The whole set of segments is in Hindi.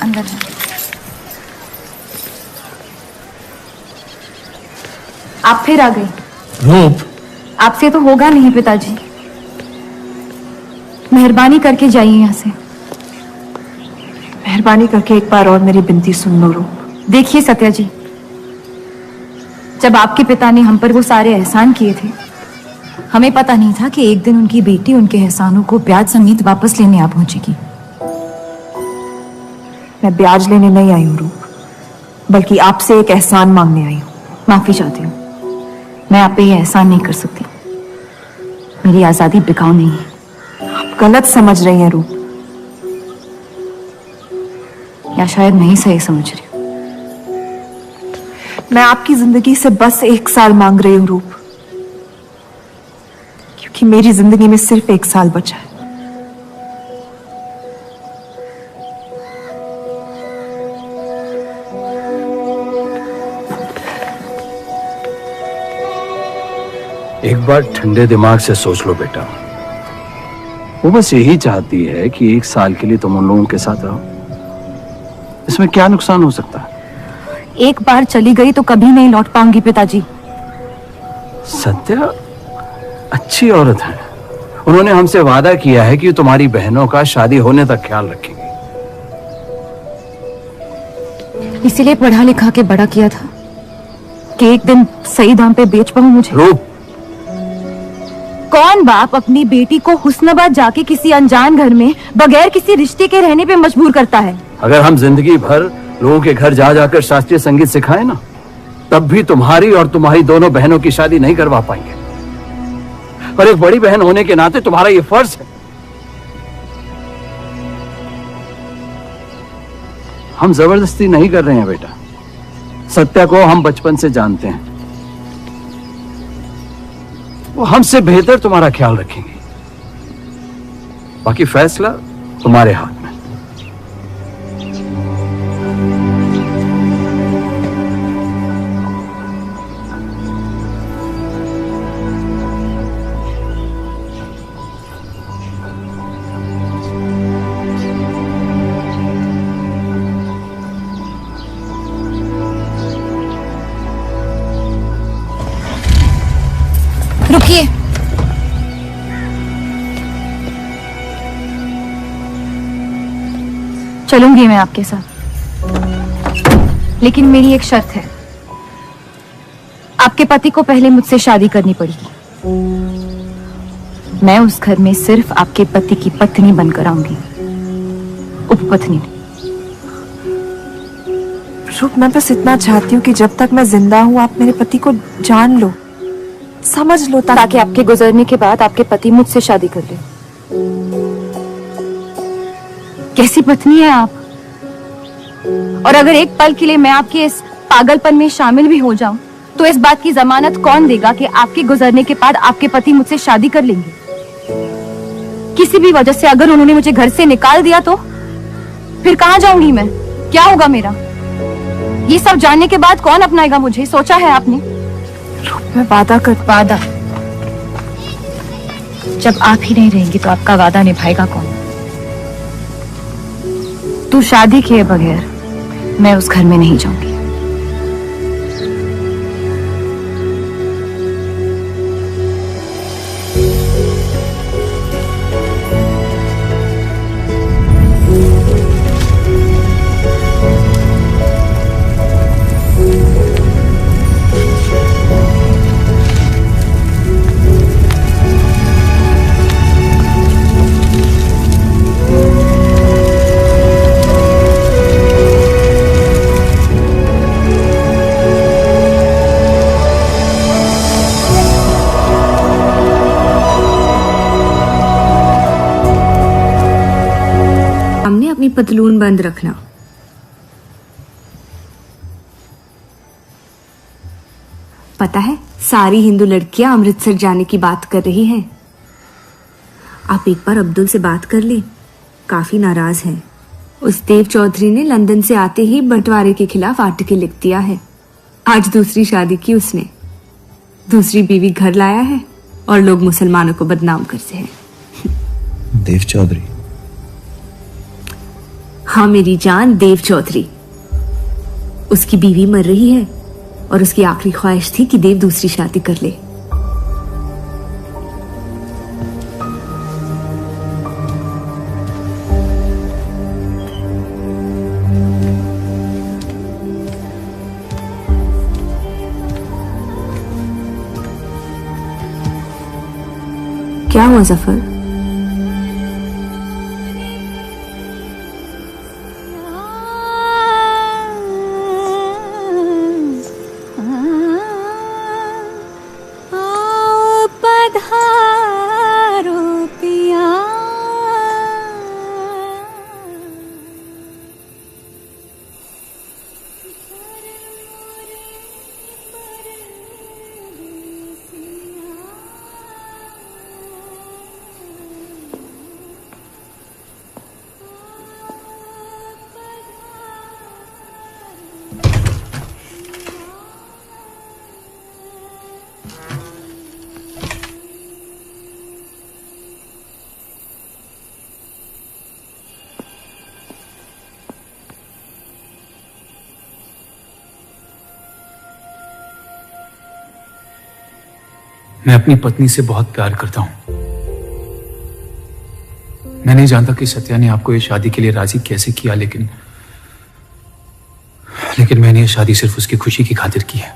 अंदर है। आप फिर आ गए। रूप, आपसे तो होगा नहीं पिताजी, मेहरबानी करके जाइए यहाँ से। मेहरबानी करके एक बार और मेरी विनती सुन लो रूप। देखिए सत्या जी, जब आपके पिता ने हम पर वो सारे एहसान किए थे, हमें पता नहीं था कि एक दिन उनकी बेटी उनके एहसानों को ब्याज समेत वापस लेने आ पहुंचेगी। मैं ब्याज लेने नहीं आई हूँ रूप, बल्कि आपसे एक एहसान मांगने आई हूँ। माफी चाहती हूँ, मैं आप पे ये एहसान नहीं कर सकती। मेरी आजादी बिकाऊ नहीं है। आप गलत समझ रही हैं रूप। या शायद मैं ही सही समझ रही हूँ। मैं आपकी जिंदगी से बस 1 साल मांग रही हूँ रूप, क्योंकि मेरी जिंदगी में सिर्फ 1 साल बचा है। एक बार ठंडे दिमाग से सोच लो बेटा। वो बस यही चाहती है कि 1 साल के लिए तुम उन लोगों के साथ रहो। इसमें क्या नुकसान हो सकता है? एक बार चली गई तो कभी नहीं लौट पाऊंगी पिताजी। सत्या अच्छी औरत है। उन्होंने हमसे वादा किया है कि तुम्हारी बहनों का शादी होने तक ख्याल रखेंगे। इसीलिए पढ़ा लिखा के बड़ा किया था कि एक दिन सही दाम पे बेच पाऊं मुझे। रूप, कौन बाप अपनी बेटी को हुस्नाबाद जाके किसी अनजान घर में बगैर किसी रिश्ते के रहने पे मजबूर करता है? अगर हम जिंदगी भर लोगों के घर जा जाकर शास्त्रीय संगीत सिखाए ना, तब भी तुम्हारी और तुम्हारी दोनों बहनों की शादी नहीं करवा पाएंगे। और एक बड़ी बहन होने के नाते तुम्हारा ये फर्ज है। हम जबरदस्ती नहीं कर रहे हैं बेटा। सत्या को हम बचपन से जानते हैं। वो हमसे बेहतर तुम्हारा ख्याल रखेंगे। बाकी फैसला तुम्हारे हाथ में। रुकिए। चलूंगी मैं आपके साथ, लेकिन मेरी एक शर्त है। आपके पति को पहले मुझसे शादी करनी पड़ेगी। मैं उस घर में सिर्फ आपके पति की पत्नी बनकर आऊंगी, उपपत्नी। रूप, मैं बस इतना चाहती हूँ कि जब तक मैं जिंदा हूँ आप मेरे पति को जान लो, समझ लो, ताकि आपके गुजरने के बाद आपके पति मुझसे शादी कर ले। कैसी पत्नी है आप? और अगर एक पल के लिए मैं आपके इस पागलपन में शामिल भी हो जाऊं, तो इस बात की जमानत कौन देगा कि आपके गुजरने के बाद आपके पति मुझसे शादी कर लेंगे? किसी भी वजह से अगर उन्होंने मुझे घर से निकाल दिया तो फिर कहां जाऊंगी मैं? क्या होगा मेरा? ये सब जानने के बाद कौन अपनाएगा मुझे? सोचा है आपने? मैं वादा जब आप ही नहीं रहेंगी तो आपका वादा निभाएगा कौन? तू शादी किए बगैर मैं उस घर में नहीं जाऊंगी। अपनी पतलून बंद रखना। पता है सारी हिंदू लड़कियां अमृतसर जाने की बात कर रही हैं। आप एक बार अब्दुल से बात कर ले, काफी नाराज है। उस देव चौधरी ने लंदन से आते ही बंटवारे के खिलाफ आर्टिकल लिख दिया है। आज दूसरी शादी की उसने, दूसरी बीवी घर लाया है और लोग मुसलमानों को बदनाम करते हैं। देव चौधरी हाँ मेरी जान, देव चौधरी। उसकी बीवी मर रही है और उसकी आखिरी ख्वाहिश थी कि देव दूसरी शादी कर ले। क्या हुआ जफर? मैं अपनी पत्नी से बहुत प्यार करता हूं। मैं नहीं जानता कि सत्या ने आपको ये शादी के लिए राजी कैसे किया, लेकिन मैंने ये शादी सिर्फ उसकी खुशी की खातिर की है।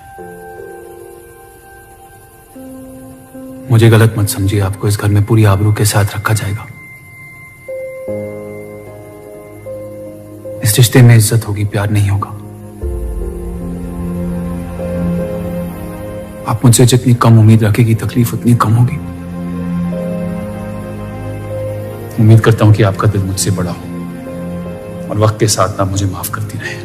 मुझे गलत मत समझिए, आपको इस घर में पूरी आबरू के साथ रखा जाएगा। इस रिश्ते में इज्जत होगी, प्यार नहीं होगा। आप मुझसे जितनी कम उम्मीद रखेगी, तकलीफ उतनी कम होगी। उम्मीद करता हूं कि आपका दिल मुझसे बड़ा हो और वक्त के साथ आप मुझे माफ करती रहे।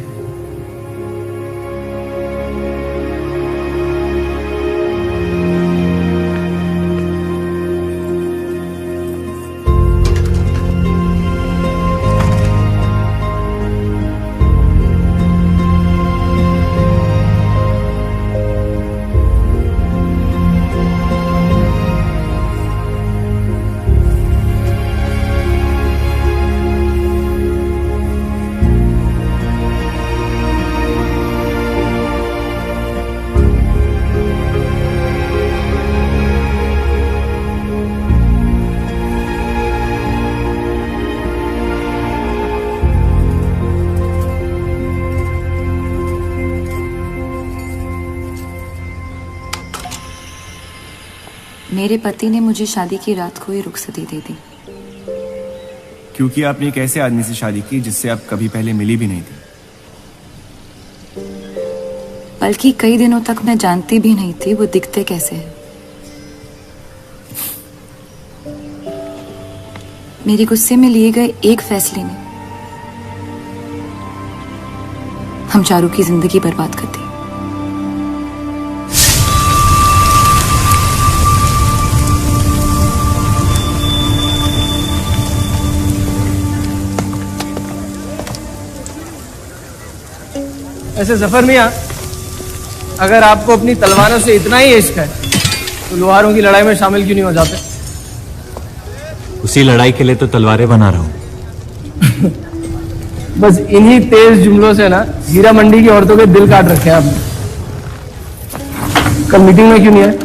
मेरे पति ने मुझे शादी की रात को ही रुखसती दे दी। क्योंकि आपने एक ऐसे आदमी से शादी की जिससे आप कभी पहले मिली भी नहीं थी। बल्कि कई दिनों तक मैं जानती भी नहीं थी वो दिखते कैसे हैं। मेरे गुस्से में लिए गए एक फैसले ने हम चारू की जिंदगी बर्बाद कर दी। ऐसे जफर मियां, अगर आपको अपनी तलवारों से इतना ही इश्क है तो लोहारों की लड़ाई में शामिल क्यों नहीं हो जाते? उसी लड़ाई के लिए तो तलवारें बना रहा हूं। बस इन्हीं तेज जुमलों से ना हीरा मंडी की औरतों के दिल काट रखे हैं आपने। कल मीटिंग में क्यों नहीं आए?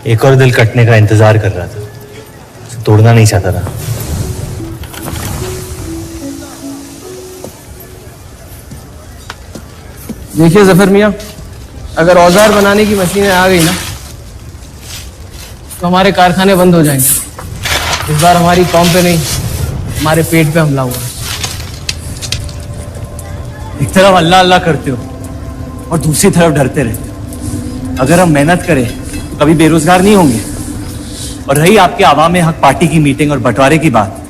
एक और दिल कटने का इंतजार कर रहा था, उसे तोड़ना नहीं चाहता था। देखिए जफर मियां, अगर औजार बनाने की मशीनें आ गई ना तो हमारे कारखाने बंद हो जाएंगे। इस बार हमारी कौम पे नहीं, हमारे पेट पे हमला हुआ। एक तरफ अल्लाह अल्लाह करते हो और दूसरी तरफ डरते रहते हो। अगर हम मेहनत करें तो कभी बेरोजगार नहीं होंगे। और रही आपके आवाम हक पार्टी की मीटिंग और बंटवारे की बात,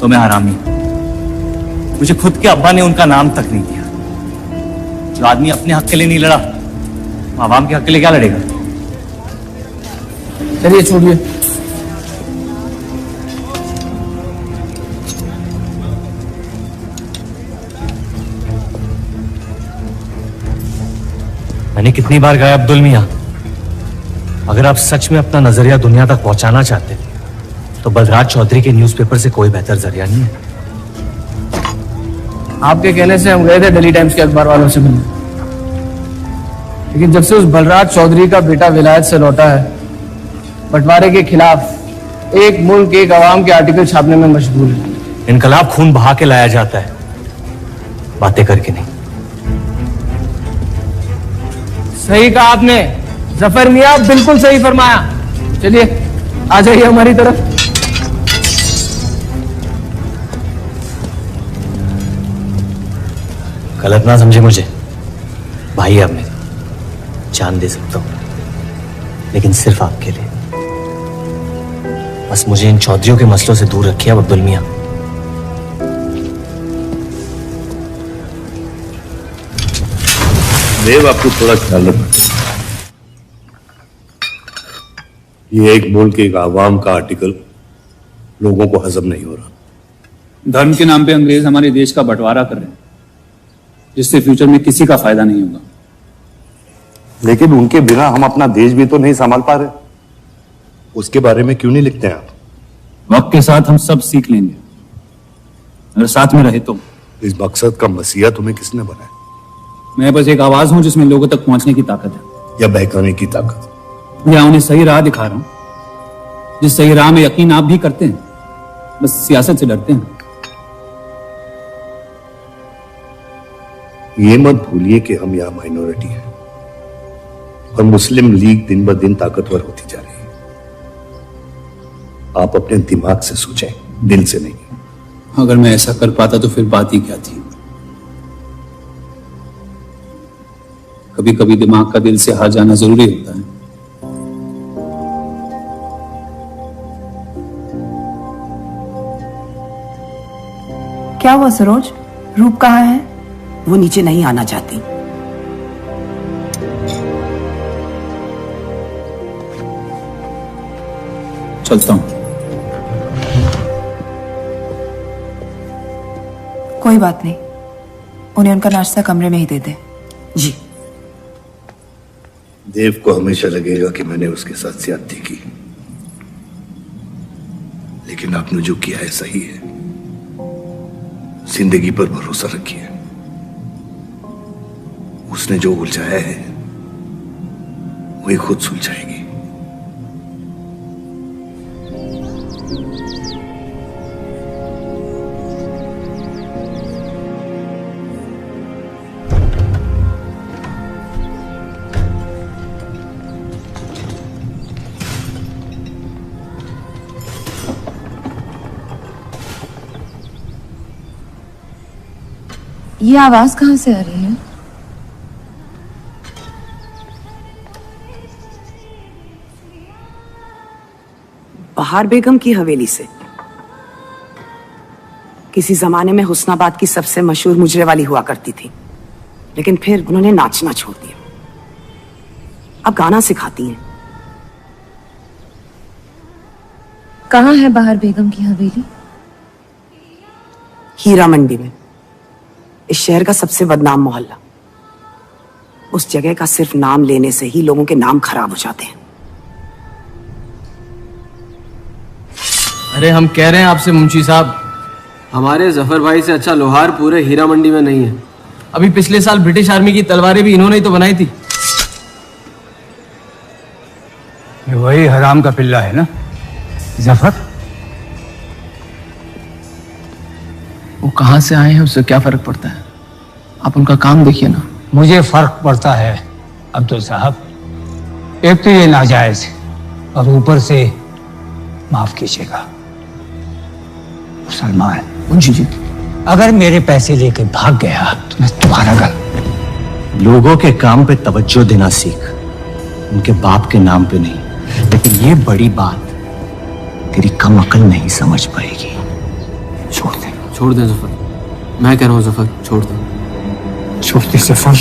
तो मैं हरामी। मुझे खुद के अब्बा ने उनका नाम तक नहीं दिया। जो आदमी अपने हक के लिए नहीं लड़ा, वो आवाम के हक के लिए क्या लड़ेगा? चलिए छोड़िए। मैंने कितनी बार कहा अब्दुल मियां, अगर आप सच में अपना नजरिया दुनिया तक पहुंचाना चाहते तो बलराज चौधरी के न्यूज़पेपर से कोई बेहतर जरिया नहीं है। आपके कहने से हम गए थे दिल्ली टाइम्स के अखबार वालों से मिलने, लेकिन जब से उस बलराज चौधरी का बेटा विलायत से लौटा है, बंटवारे के खिलाफ एक मुल्क एक आवाम के आर्टिकल छापने में मशगूल है। इनकलाब खून बहा के लाया जाता है, बातें करके नहीं। सही कहा आपने जफर मियां, बिल्कुल सही फरमाया। चलिए आ जाइए हमारी तरफ। गलत ना समझे मुझे, भाई है आप मेरे, जान दे सकता हूं, लेकिन सिर्फ आपके लिए। बस मुझे इन चौधरियों के मसलों से दूर रखिए अब अब्दुल मियां। देव, आपको थोड़ा ख्याल रखना। ये एक मुल्क एक आवाम का आर्टिकल लोगों को हजम नहीं हो रहा। धर्म के नाम पे अंग्रेज हमारे देश का बंटवारा कर रहे हैं, जिससे फ्यूचर में किसी का फायदा नहीं होगा। लेकिन उनके बिना हम अपना देश भी तो नहीं संभाल पा रहे। उसके बारे में क्यों नहीं लिखते हैं आप? वक्त के साथ हम सब सीख लेंगे, अगर साथ में रहे तो। इस मकसद का मसीहा तुम्हें किसने बनाया? मैं बस एक आवाज हूं जिसमें लोगों तक पहुंचने की ताकत है। या बहकाने की ताकत? या उन्हें सही राह दिखा रहा हूं, जिस सही राह में यकीन आप भी करते हैं, बस सियासत से डरते हैं। ये मत भूलिए कि हम यहां माइनॉरिटी हैं और मुस्लिम लीग दिन ब दिन ताकतवर होती जा रही है। आप अपने दिमाग से सोचें, दिल से नहीं। अगर मैं ऐसा कर पाता तो फिर बात ही क्या थी। कभी कभी दिमाग का दिल से हार जाना जरूरी होता है। क्या हुआ सरोज, रूप कहाँ है? वो नीचे नहीं आना चाहती। चलता हूं। कोई बात नहीं, उन्हें उनका नाश्ता कमरे में ही दे दे। जी। देव को हमेशा लगेगा कि मैंने उसके साथ ज्यादती की, लेकिन आपने जो किया है सही है। जिंदगी पर भरोसा रखिए, उसने जो उलझाया है वही खुद सुलझाएगी। ये आवाज कहाँ से आ रही है? बहार बेगम की हवेली से। किसी जमाने में हुस्नाबाद की सबसे मशहूर मुजरे वाली हुआ करती थी, लेकिन फिर उन्होंने नाचना छोड़ दिया। अब गाना सिखाती हैं। कहाँ है बहार बेगम की हवेली? हीरा मंडी में, इस शहर का सबसे बदनाम मोहल्ला। उस जगह का सिर्फ नाम लेने से ही लोगों के नाम खराब हो जाते हैं। अरे हम कह रहे हैं आपसे मुंशी साहब, हमारे जफर भाई से अच्छा लोहार पूरे हीरा मंडी में नहीं है। अभी पिछले साल ब्रिटिश आर्मी की तलवारें भी इन्होंने ही तो बनाई थी। ये वही हराम का पिल्ला है ना जफर? वो कहां से आए हैं उससे क्या फर्क पड़ता है, आप उनका काम देखिए ना। मुझे फर्क पड़ता है अब्दुल साहब। एक तो ये नाजायज और ऊपर से माफ कीजिएगा सलमान, मुंशी जी, अगर मेरे पैसे लेके भाग गया तो मैं तुम्हारा गल। लोगों के काम पे तवज्जो देना सीख, उनके बाप के नाम पे नहीं। लेकिन ये बड़ी बात तेरी कम अकल नहीं समझ पाएगी। छोड़ दे, छोड़ दे जफर, मैं कह रहा हूँ जफर, छोड़ दे। छोड़ दे जफर।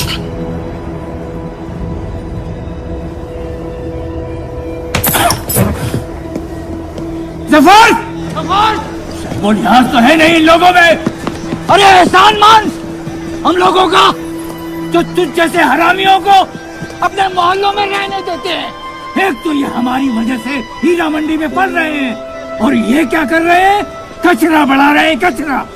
जफर! वो लिहाज तो है नहीं इन लोगों में। अरे एहसान मान हम लोगों का, जो तुझ जैसे हरामियों को अपने मोहल्लों में रहने देते हैं। एक तो ये हमारी वजह से हीरा मंडी में पड़ रहे हैं, और ये क्या कर रहे हैं? कचरा बढ़ा रहे हैं, कचरा।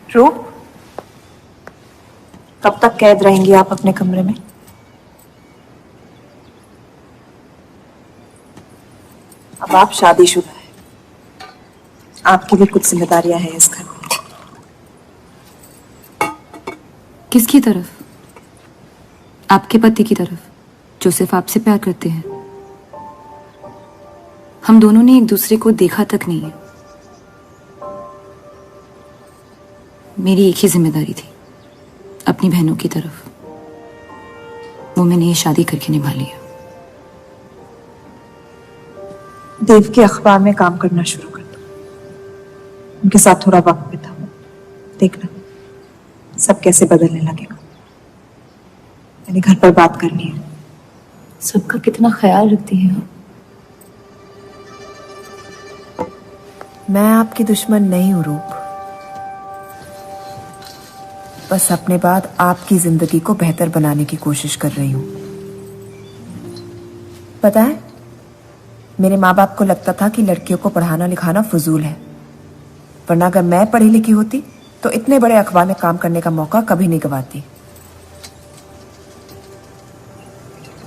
रूप, कब तक कैद रहेंगी आप अपने कमरे में? अब आप शादीशुदा हैं, आपकी भी कुछ जिम्मेदारियां हैं इस घर में। किसकी तरफ? आपके पति की तरफ, जो सिर्फ आपसे प्यार करते हैं। हम दोनों ने एक दूसरे को देखा तक नहीं है। मेरी एक ही जिम्मेदारी थी, अपनी बहनों की तरफ। वो मैंने ये शादी करके निभा लिया। देव के अखबार में काम करना शुरू कर दो, उनके साथ थोड़ा वक्त बिताओ, देखना सब कैसे बदलने लगेगा। मैंने घर पर बात करनी है। सबका कितना ख्याल रखती है आप। मैं आपकी दुश्मन नहीं हूं रूप, बस अपने बाद आपकी जिंदगी को बेहतर बनाने की कोशिश कर रही हूं। पता है, मेरे माँ बाप को लगता था कि लड़कियों को पढ़ाना लिखाना फजूल है, वरना अगर मैं पढ़ी लिखी होती तो इतने बड़े अखबार में काम करने का मौका कभी नहीं गंवाती।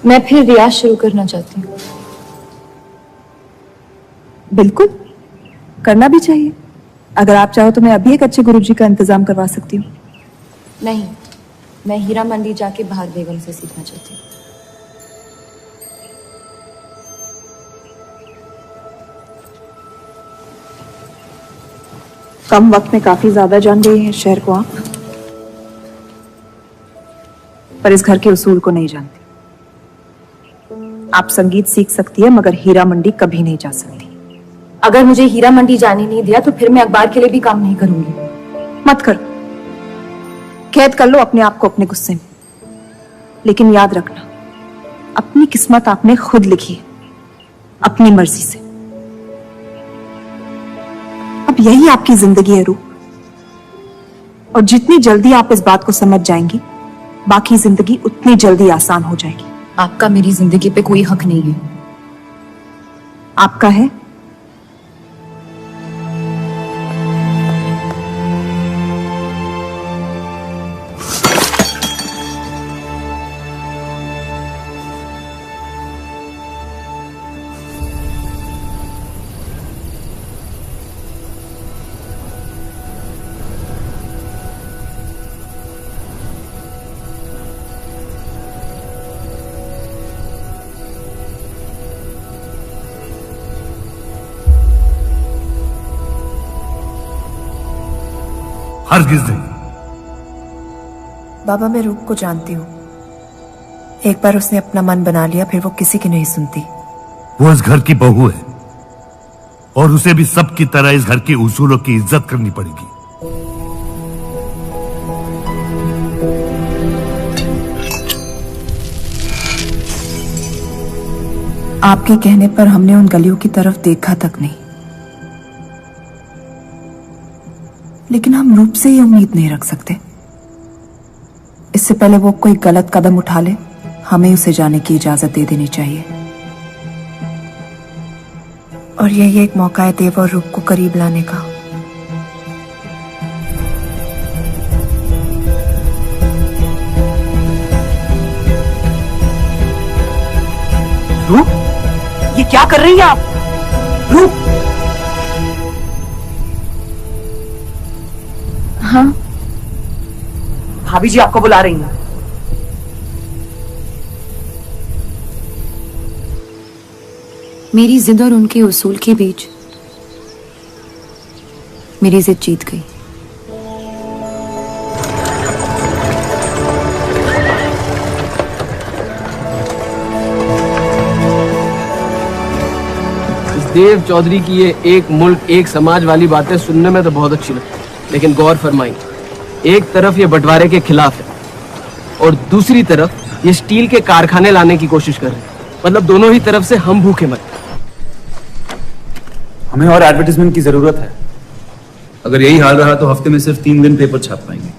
मैं फिर रियाज शुरू करना चाहती हूँ। बिल्कुल, करना भी चाहिए। अगर आप चाहो तो मैं अभी एक अच्छे गुरुजी का इंतजाम करवा सकती हूँ। नहीं, मैं हीरा मंडी जाके बाहर बेगम से सीखना चाहती हूँ। कम वक्त में काफी ज्यादा जान गई हैं शहर को आप, पर इस घर के उसूल को नहीं जानती। आप संगीत सीख सकती है, मगर हीरा मंडी कभी नहीं जा सकती। अगर मुझे हीरा मंडी जाने नहीं दिया तो फिर मैं अखबार के लिए भी काम नहीं करूंगी। मत करो, कैद कर लो अपने आप को अपने गुस्से में, लेकिन याद रखना अपनी किस्मत आपने खुद लिखी है, अपनी मर्जी से। अब यही आपकी जिंदगी है रूप, और जितनी जल्दी आप इस बात को समझ जाएंगी, बाकी जिंदगी उतनी जल्दी आसान हो जाएगी। आपका मेरी जिंदगी पे कोई हक नहीं है। आपका है। हरगिज नहीं। बाबा, मैं रूप को जानती हूँ। एक बार उसने अपना मन बना लिया, फिर वो किसी की नहीं सुनती। वो इस घर की बहू है और उसे भी सबकी तरह इस घर के उसूलों की इज्जत करनी पड़ेगी। आपके कहने पर हमने उन गलियों की तरफ देखा तक नहीं, लेकिन हम रूप से ये उम्मीद नहीं रख सकते। इससे पहले वो कोई गलत कदम उठा ले, हमें उसे जाने की इजाजत दे देनी चाहिए। और यही एक मौका है देव और रूप को करीब लाने का। रूप, ये क्या कर रही है आप? रूप! हाँ, भाभी जी आपको बुला रही हैं। मेरी जिद और उनके उसूल के बीच मेरी जिद जीत गई। देव चौधरी की ये एक मुल्क एक समाज वाली बातें सुनने में तो बहुत अच्छी लगती, लेकिन गौर फरमाई, एक तरफ ये बंटवारे के खिलाफ है और दूसरी तरफ ये स्टील के कारखाने लाने की कोशिश कर रहे हैं। मतलब दोनों ही तरफ से हम भूखे मर। हमें और एडवर्टाइजमेंट की जरूरत है। अगर यही हाल रहा तो हफ्ते में सिर्फ 3 दिन पेपर छाप पाएंगे।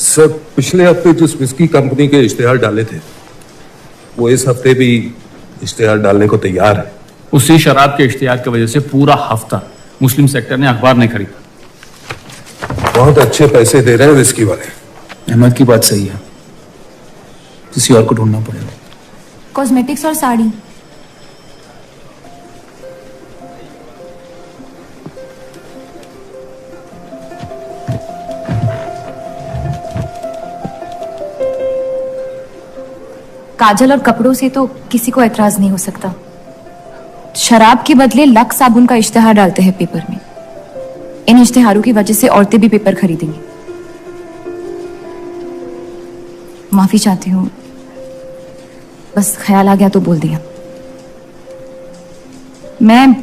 सर, पिछले हफ्ते जिस विस्की कंपनी के इश्तेहार डाले थे वो इस हफ्ते भी इश्तेहार डालने को तैयार है। उसी शराब के इश्तिहार की वजह से पूरा हफ्ता मुस्लिम सेक्टर ने अखबार नहीं खरीदा। बहुत अच्छे पैसे दे रहे हैं विस्की वाले। अहमद की बात सही है, किसी और को ढूंढना पड़ेगा। कॉस्मेटिक्स और साड़ी। काजल और कपड़ों से तो किसी को एतराज नहीं हो सकता। शराब के बदले लक्स साबुन का इश्तेहार डालते हैं पेपर में। इन इश्तेहारों की वजह से औरतें भी पेपर खरीदेंगी। माफी चाहती हूँ, बस ख्याल आ गया तो बोल दिया। मैं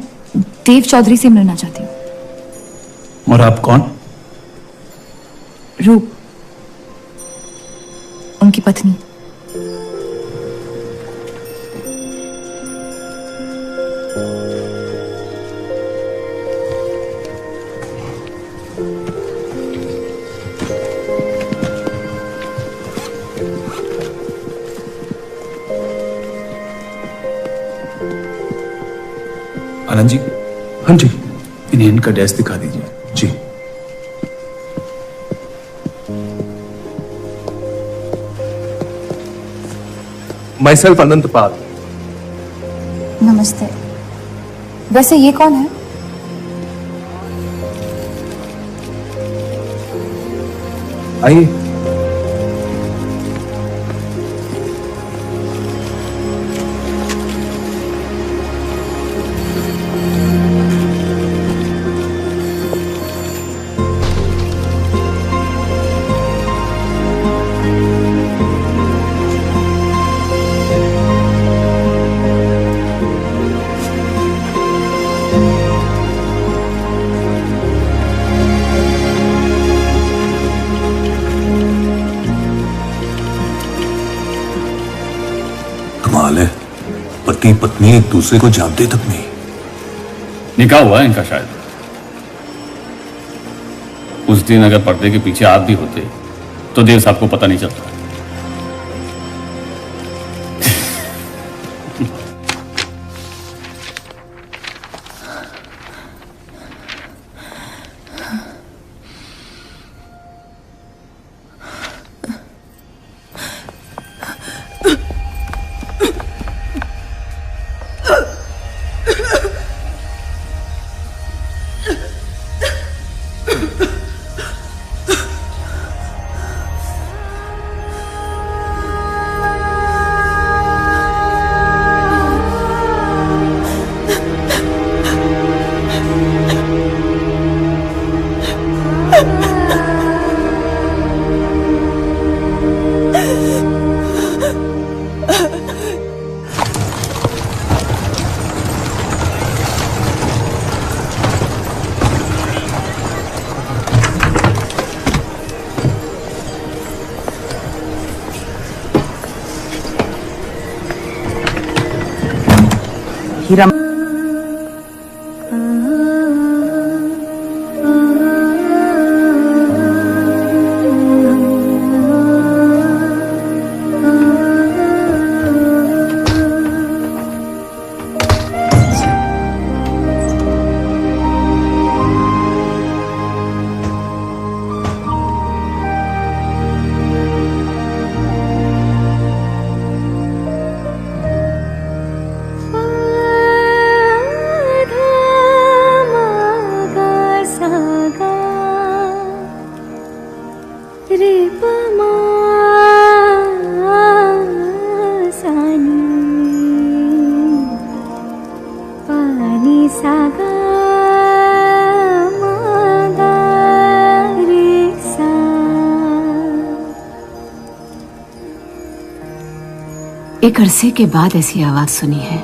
देव चौधरी से मिलना चाहती हूँ। और आप कौन? रूप, उनकी पत्नी। आनंद जी। हाँ जी। इन्हें इनका डेस्क दिखा दीजिए। जी। माइसेल्फ अनंत पाल। नमस्ते। वैसे ये कौन है? आइए। कमाल है, पति पत्नी एक दूसरे को जानते तक नहीं। निकाह हुआ है इनका शायद। उस दिन अगर पर्दे के पीछे आप भी होते तो देव साहब को पता नहीं चलता। हीरा सा गा मा गा रे सा। एक अरसे के बाद ऐसी आवाज सुनी है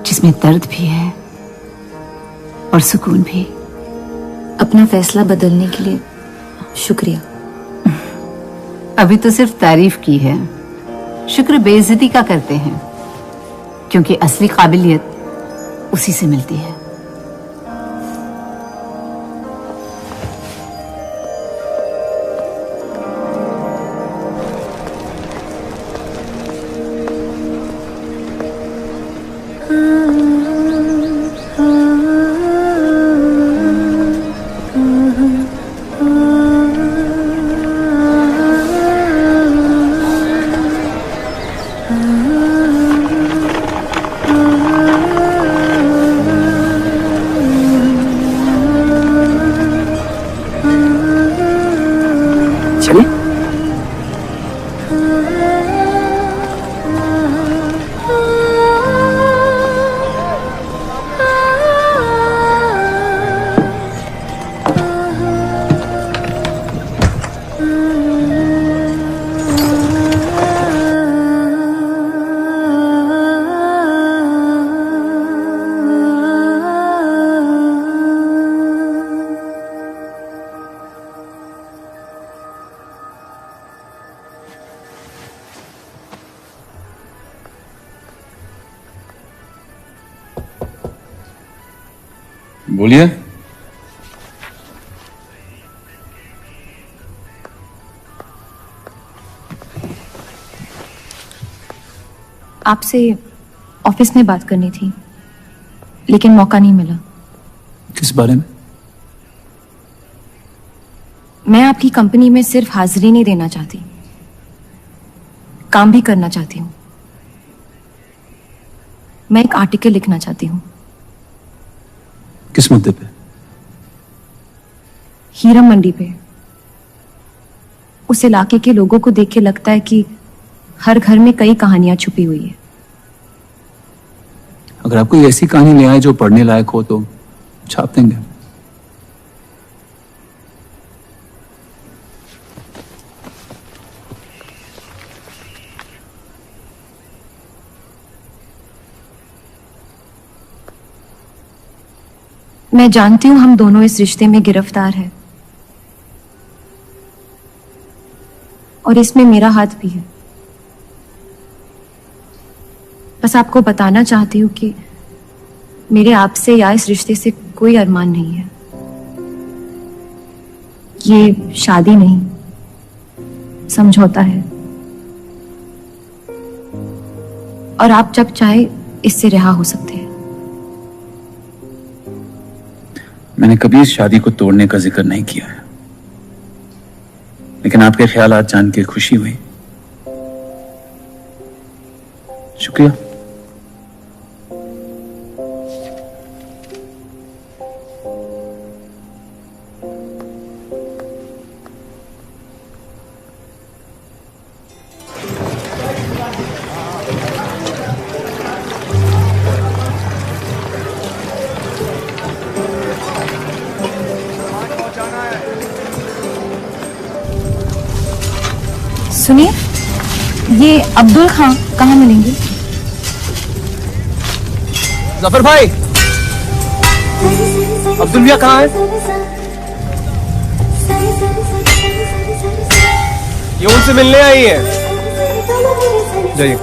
जिसमें दर्द भी है और सुकून भी। अपना फैसला बदलने के लिए शुक्रिया। अभी तो सिर्फ तारीफ की है, शुक्र बेइज्जती का करते हैं, क्योंकि असली काबिलियत उसी से मिलती है। बोलिए। आपसे ऑफिस में बात करनी थी, लेकिन मौका नहीं मिला। किस बारे में? मैं आपकी कंपनी में सिर्फ हाजिरी नहीं देना चाहती, काम भी करना चाहती हूँ। मैं एक आर्टिकल लिखना चाहती हूँ। किस मुद्दे पे? हीरा मंडी पे। उस इलाके के लोगों को देख के लगता है कि हर घर में कई कहानियां छुपी हुई है। अगर आप कोई ऐसी कहानी ले आए जो पढ़ने लायक हो तो छाप देंगे। मैं जानती हूं हम दोनों इस रिश्ते में गिरफ्तार हैं, और इसमें मेरा हाथ भी है। बस आपको बताना चाहती हूं कि मेरे आपसे या इस रिश्ते से कोई अरमान नहीं है। ये शादी नहीं, समझौता है, और आप जब चाहे इससे रिहा हो सकते हैं। मैंने कभी इस शादी को तोड़ने का जिक्र नहीं किया है, लेकिन आपके ख्यालात जान के खुशी हुई। शुक्रिया। सुनिए, ये अब्दुल खान कहाँ मिलेंगे? जफर भाई, अब्दुल भैया कहाँ है? ये उनसे मिलने आई है। जाइए।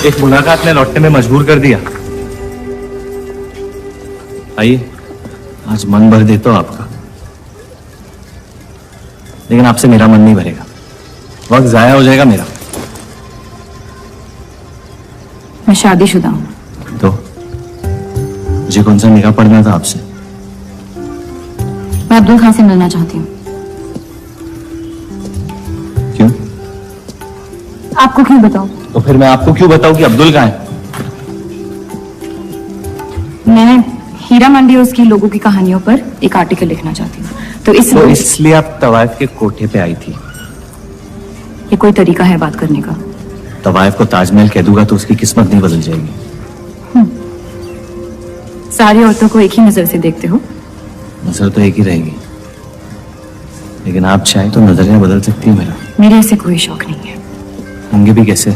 एक मुलाकात ने लौटने में मजबूर कर दिया। आइए, आज मन भर देता हूं आपका, लेकिन आपसे मेरा मन नहीं भरेगा। वक्त जाया हो जाएगा मेरा। मैं शादीशुदा हूँ। तो मुझे कौन सा निगाह पड़ना था आपसे? मैं अब्दुल खान से मिलना चाहती हूँ। क्यों? आपको क्यों बताऊं? तो फिर मैं आपको क्यों बताऊं कि अब्दुल कहाँ है? मैं हीरा मंडी और उसकी लोगों की कहानियों पर एक आर्टिकल लिखना चाहती हूँ, तो इसलिए आप तवाइफ के कोठे पे आई थी? ये कोई तरीका है बात करने का? तवाइफ को ताजमहल कह दूंगा तो उसकी किस्मत नहीं बदल जाएगी। सारी औरतों को एक ही नजर से देखते हो? नजर तो एक ही रहेगी, लेकिन आप चाहे तो नजरियां बदल सकती है मेरा। मेरे ऐसे कोई शौक नहीं है। होंगे भी कैसे?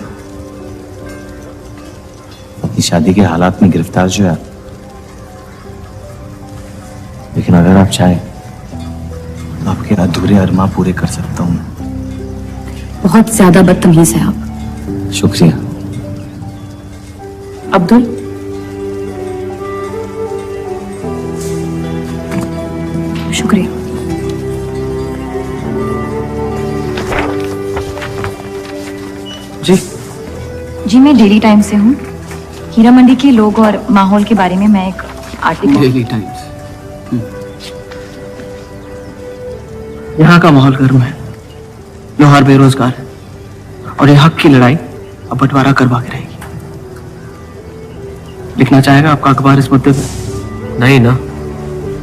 अपनी शादी के हालात में गिरफ्तार जो है। लेकिन अगर आप चाहे तो आपके अधूरे अरमा पूरे कर सकता हूं। बहुत ज्यादा बदतमीज है आप। शुक्रिया। अब्दुल, शुक्रिया। जी जी, मैं डेली टाइम्स से हूँ। हीरा मंडी के लोग और माहौल के बारे में मैं एक आर्टिकल। Daily times. यहाँ का माहौल गर्म है, लोहार बेरोजगार है और ये हक की लड़ाई अब बंटवारा करवा के रहेगी। लिखना चाहेगा आपका अखबार इस मुद्दे पे? नहीं ना,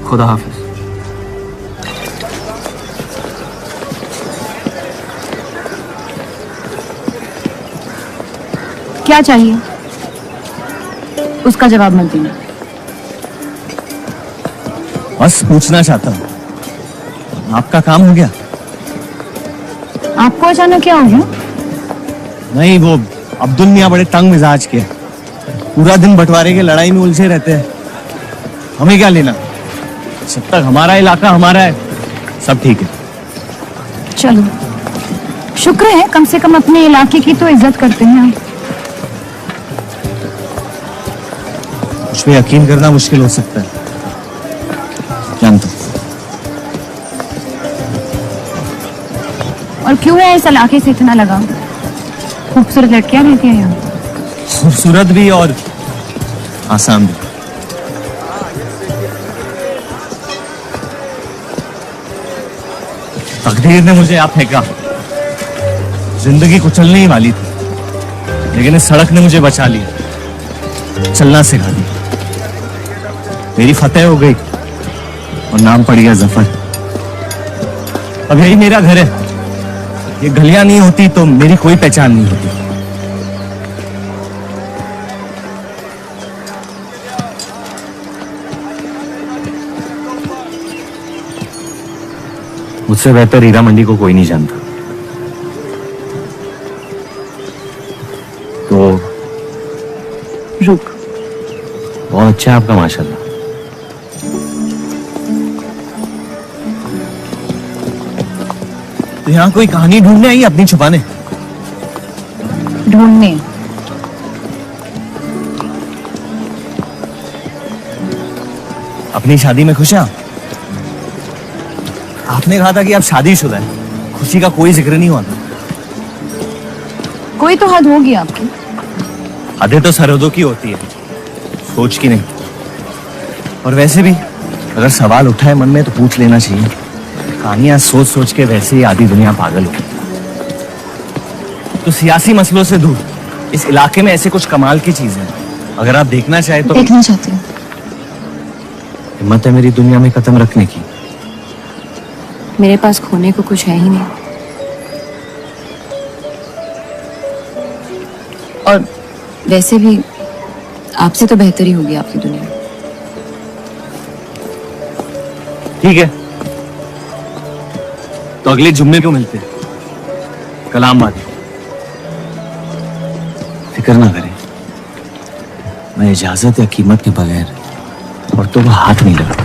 खुदा हाफिज। क्या चाहिए उसका जवाब मत देना। बस पूछना चाहता हूँ, आपका काम हो गया? आपको अचानक क्या हो गया? नहीं, वो अब्दुल मियाँ बड़े तंग मिजाज के, पूरा दिन बंटवारे के लड़ाई में उलझे रहते हैं। हमें क्या लेना, जब तक हमारा इलाका हमारा है सब ठीक है। चलो, शुक्र है कम से कम अपने इलाके की तो इज्जत करते हैं आप। मुझ पे यकीन करना मुश्किल हो सकता है, जानता हूं। और क्यों है इस इलाके से इतना लगाव? खूबसूरत लड़कियां रहती हैं यहाँ। खूबसूरत भी और आसान भी। तकदीर ने मुझे यहाँ फेंका। जिंदगी कुचलने ही वाली थी, लेकिन इस सड़क ने मुझे बचा लिया, चलना सिखा दिया। मेरी फतेह हो गई और नाम पड़ गया जफर। अब यही मेरा घर है। ये गलियां नहीं होती तो मेरी कोई पहचान नहीं होती। मुझसे बेहतर हीरा मंडी को कोई नहीं जानता। तो रुक। बहुत अच्छा है आपका, माशाल्लाह। तो यहाँ कोई कहानी ढूंढने आई, अपनी छुपाने? ढूंढने? अपनी शादी में खुश हैं आप? आपने कहा था कि आप शादीशुदा हैं, खुशी का कोई जिक्र नहीं हुआ था। कोई तो हद होगी आपकी। हदें तो सरहदों की होती है, सोच की नहीं। और वैसे भी अगर सवाल उठा है मन में तो पूछ लेना चाहिए। कहानियां सोच सोच के वैसे ही आधी दुनिया पागल हो। तो सियासी मसलों से दूर इस इलाके में ऐसे कुछ कमाल की चीजें हैं, अगर आप देखना चाहे तो। देखना चाहती हूँ। हिम्मत है मेरी दुनिया में कदम रखने की? मेरे पास खोने को कुछ है ही नहीं। और वैसे भी आपसे तो बेहतर ही होगी आपकी दुनिया। ठीक है, तो अगले जुम्मे को मिलते हैं, कलाम बात। फिक्र ना करें, मैं इजाजत या कीमत के बगैर और तो हाथ नहीं लगा।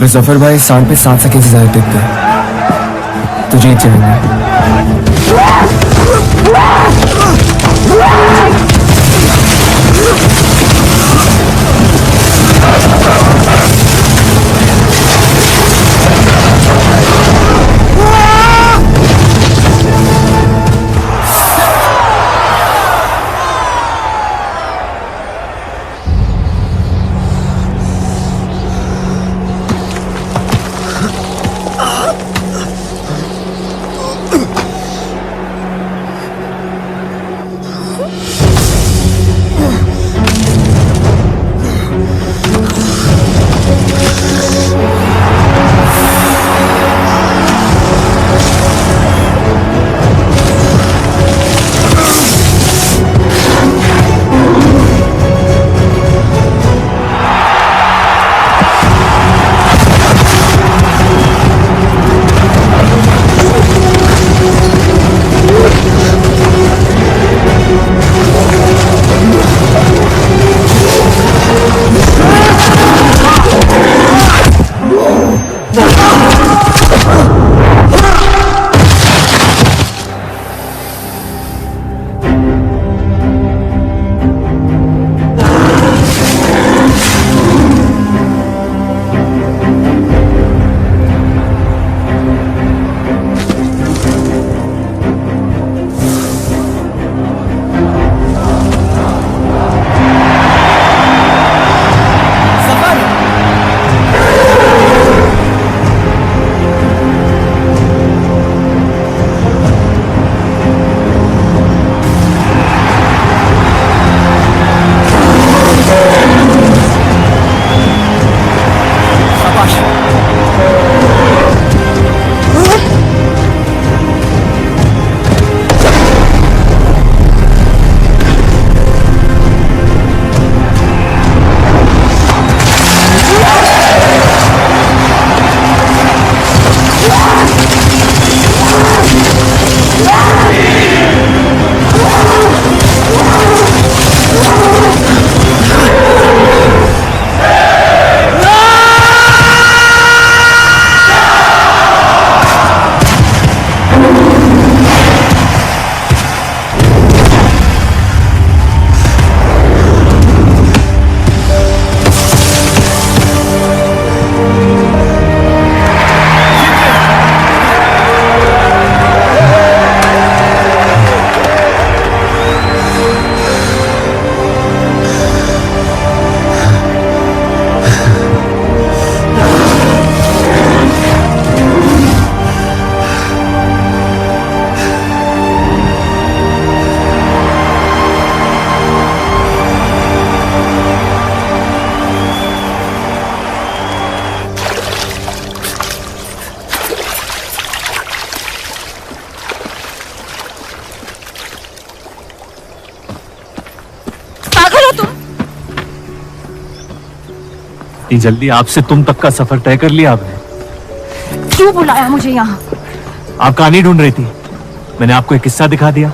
अगर जफर भाई साल पे 7 सेकंड से ज्यादा टिकते तो जीत जाएंगे। इतनी जल्दी आपसे तुम तक का सफर तय कर लिया आपने? क्यों बुलाया मुझे यहाँ? आप कहानी ढूंढ रही थी, मैंने आपको एक किस्सा दिखा दिया।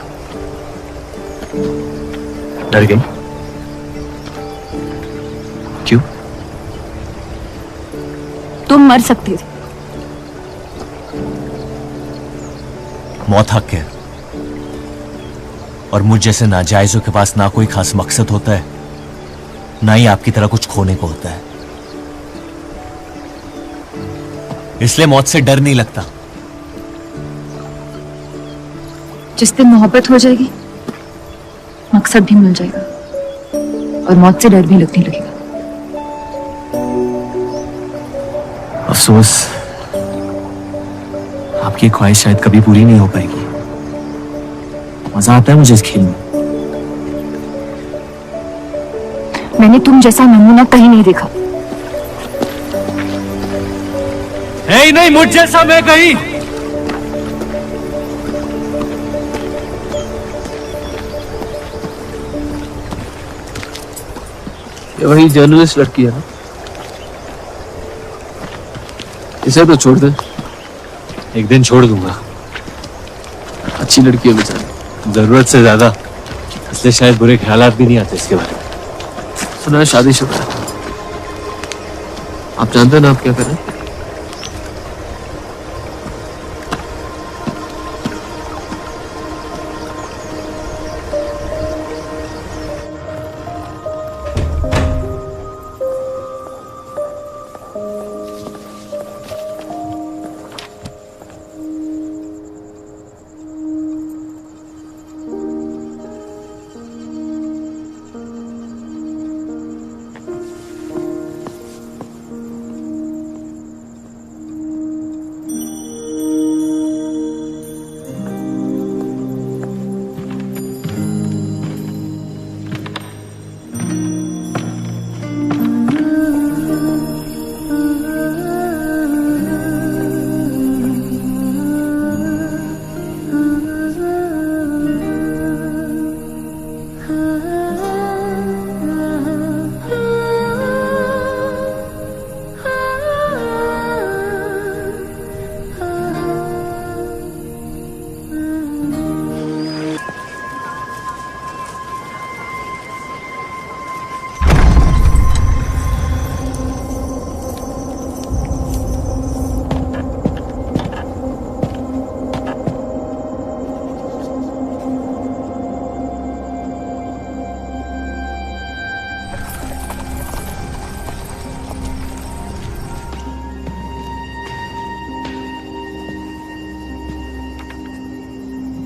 डर गई? क्यों? तुम मर सकते थे। मौत हक है, और मुझ जैसे नाजायजों के पास ना कोई खास मकसद होता है, ना ही आपकी तरह कुछ खोने को होता है। इसलिए मौत से डर नहीं लगता। जिस दिन मोहब्बत हो जाएगी, मकसद भी मिल जाएगा और मौत से डर भी लगने लगेगा। अफसोस, आपकी ख्वाहिश शायद कभी पूरी नहीं हो पाएगी। मजा आता है मुझे इस खेल में। मैंने तुम जैसा नमूना कहीं नहीं देखा। नहीं, मुझ जैसा मैं कहीं। ये वही जर्नलिस्ट लड़की है ना? इसे तो छोड़ दे। एक दिन छोड़ दूंगा। अच्छी लड़की है बेचारी। जरूरत से ज्यादा, इसलिए शायद बुरे ख्यालात भी नहीं आते इसके बारे में। सुना है शादीशुदा है। आप जानते हैं ना आप क्या करें?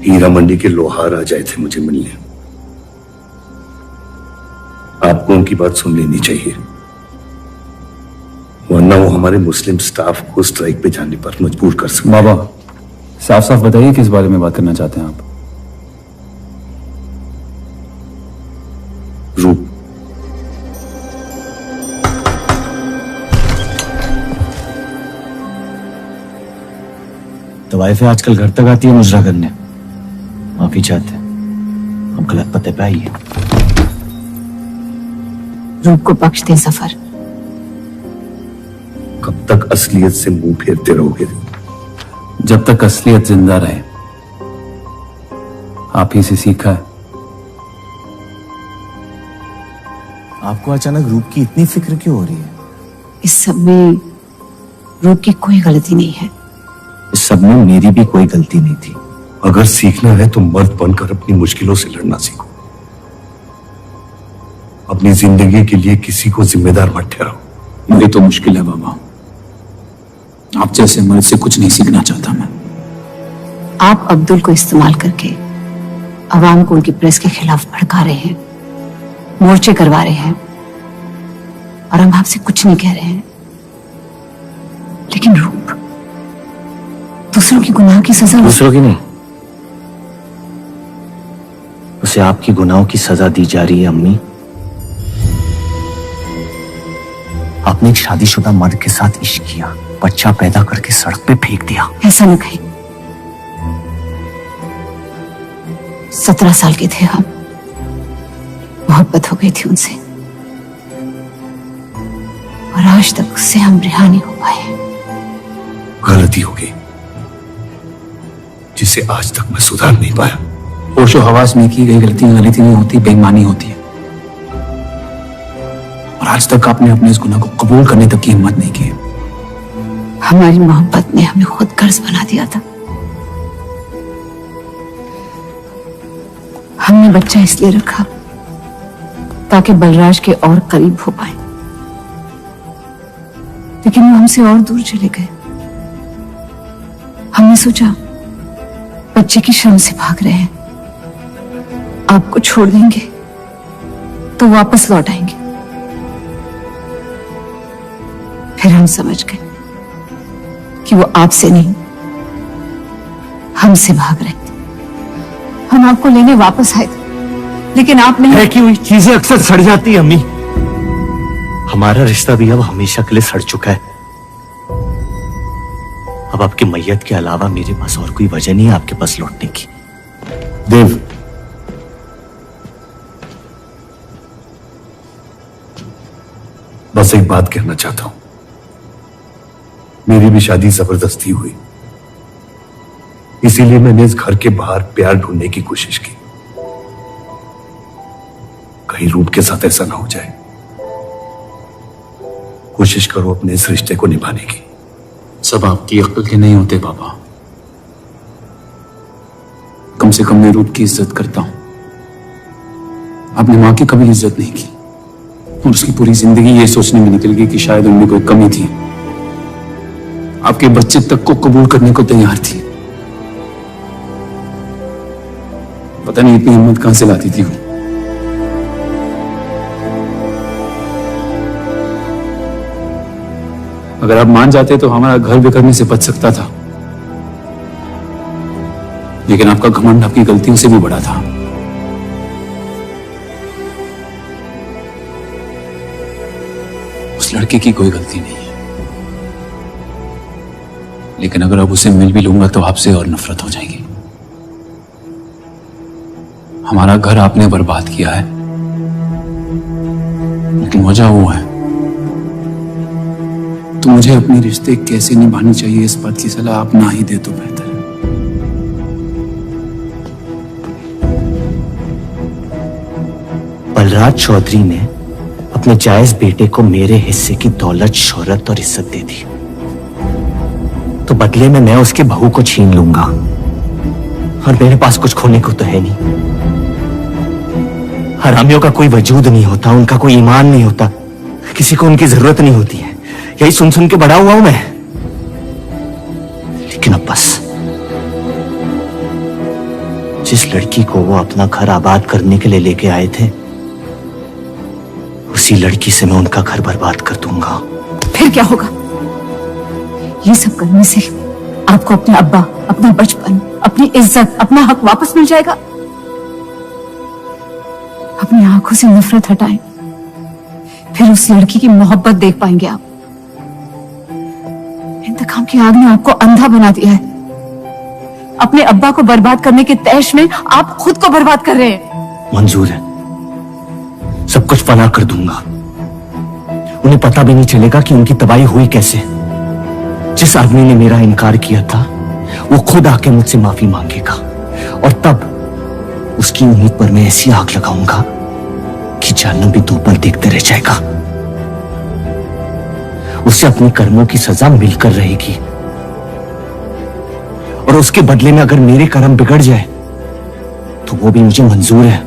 हीरा मंडी के लोहार आ जाए थे मुझे मिलने। आपको उनकी बात सुन लेनी चाहिए, वरना वो हमारे मुस्लिम स्टाफ को स्ट्राइक पे जाने पर मजबूर कर सकते। बाबा साफ साफ बताइए किस बारे में बात करना चाहते हैं आप? रूप। तो वाइफ आजकल घर तक आती है मुजरा करने। माफी चाहते हैं, हम गलत पते पे आइए। रूप को बख्श दे सफर। कब तक असलियत से मुंह फेरते रहोगे? जब तक असलियत जिंदा रहे। आप ही से सीखा है। आपको अचानक रूप की इतनी फिक्र क्यों हो रही है? इस सब में रूप की कोई गलती नहीं है। इस सब में मेरी भी कोई गलती नहीं थी। अगर सीखना है तो मर्द बनकर अपनी मुश्किलों से लड़ना सीखो। अपनी जिंदगी के लिए किसी को जिम्मेदार मत ठहराओ। यही तो मुश्किल है बाबा। आप जैसे मर्द से कुछ नहीं सीखना चाहता मैं। आप अब्दुल को इस्तेमाल करके अवाम को उनकी प्रेस के खिलाफ भड़का रहे हैं, मोर्चे करवा रहे हैं, और हम आपसे कुछ नहीं कह रहे हैं। लेकिन रूप दूसरों की गुनाह की सजा। दूसरों की नहीं, उसे आपकी गुनाहों की सजा दी जा रही है। अम्मी, आपने एक शादीशुदा मर्द के साथ इश्क किया, बच्चा पैदा करके सड़क पे फेंक दिया। ऐसा न कहीं। 17 साल के थे हम, मोहब्बत हो गई थी उनसे, और आज तक उससे हम रिहा नहीं हो पाए। गलती हो गई जिसे आज तक मैं सुधार नहीं पाया। होशो हवास में की गई गलती गलती नहीं होती, बेईमानी होती है। और आज तक आपने अपने इस गुनाह को कबूल करने तक की हिम्मत नहीं की। हमारी मोहब्बत ने हमें खुद कर्ज बना दिया था। हमने बच्चा इसलिए रखा ताकि बलराज के और करीब हो पाए, लेकिन वो हमसे और दूर चले गए। हमने सोचा बच्चे की शर्म से भाग रहे हैं, आपको छोड़ देंगे तो वापस लौट आएंगे। फिर हम समझ गए कि वो आपसे नहीं हमसे भाग रहे थे। हम आपको लेने वापस आए थे, लेकिन आपने फेंकी हुई चीजें अक्सर सड़ जाती है अम्मी। हमारा रिश्ता भी अब हमेशा के लिए सड़ चुका है। अब आपकी मैयत के अलावा मेरे पास और कोई वजह नहीं है आपके पास लौटने की। देव, बस एक बात कहना चाहता हूं। मेरी भी शादी जबरदस्ती हुई, इसीलिए मैंने इस घर के बाहर प्यार ढूंढने की कोशिश की। कहीं रूप के साथ ऐसा ना हो जाए। कोशिश करो अपने इस रिश्ते को निभाने की। सब आपकी अक्ल के नहीं होते बाबा। कम से कम मैं रूप की इज्जत करता हूं। आपने मां की कभी इज्जत नहीं की, और उसकी पूरी जिंदगी ये सोचने में निकल गई कि शायद उनमें कोई कमी थी। आपके बच्चे तक को कबूल करने को तैयार थी। पता नहीं इतनी हिम्मत कहां से लाती थी वो। अगर आप मान जाते तो हमारा घर बिखरने से बच सकता था, लेकिन आपका घमंड आपकी गलतियों से भी बड़ा था। उस लड़के की कोई गलती नहीं है, लेकिन अगर अब उसे मिल भी लूंगा तो आपसे और नफरत हो जाएगी। हमारा घर आपने बर्बाद किया है, लेकिन वजह वो है। तो मुझे अपने रिश्ते कैसे निभानी चाहिए इस बात की सलाह आप ना ही दे तो बेहतर है। बलराज चौधरी ने अपने जायज बेटे को मेरे हिस्से की दौलत, शोहरत और इज्जत दे दी, तो बदले में मैं उसके बहू को छीन लूंगा, और मेरे पास कुछ खोने को तो है नहीं। हरामियों का कोई वजूद नहीं होता, उनका कोई ईमान नहीं होता, किसी को उनकी जरूरत नहीं होती है। यही सुन सुन के बड़ा हुआ हूं मैं। लेकिन अब बस जिस लड़की को वो अपना घर आबाद करने के लिए लेके आए थे, उसी लड़की से मैं उनका घर बर्बाद कर दूंगा। फिर क्या होगा? ये सब करने से आपको अपने अब्बा, अपना बचपन, अपनी इज्जत, अपना हक वापस मिल जाएगा। अपनी आंखों से नफरत हटाएं, फिर उस लड़की की मोहब्बत देख पाएंगे आप। इंतकाम की आग ने आपको अंधा बना दिया है। अपने अब्बा को बर्बाद करने के तैश में आप खुद को बर्बाद कर रहे हैं। मंजूर है, सब कुछ फना कर दूंगा। उन्हें पता भी नहीं चलेगा कि उनकी तबाही हुई कैसे। जिस आदमी ने मेरा इनकार किया था, वो खुद आके मुझसे माफी मांगेगा, और तब उसकी उम्मीद पर मैं ऐसी आग लगाऊंगा कि जहन्नम भी दूर पर देखते रह जाएगा। उसे अपने कर्मों की सजा मिलकर रहेगी, और उसके बदले में अगर मेरे कर्म बिगड़ जाए तो वो भी मुझे मंजूर है।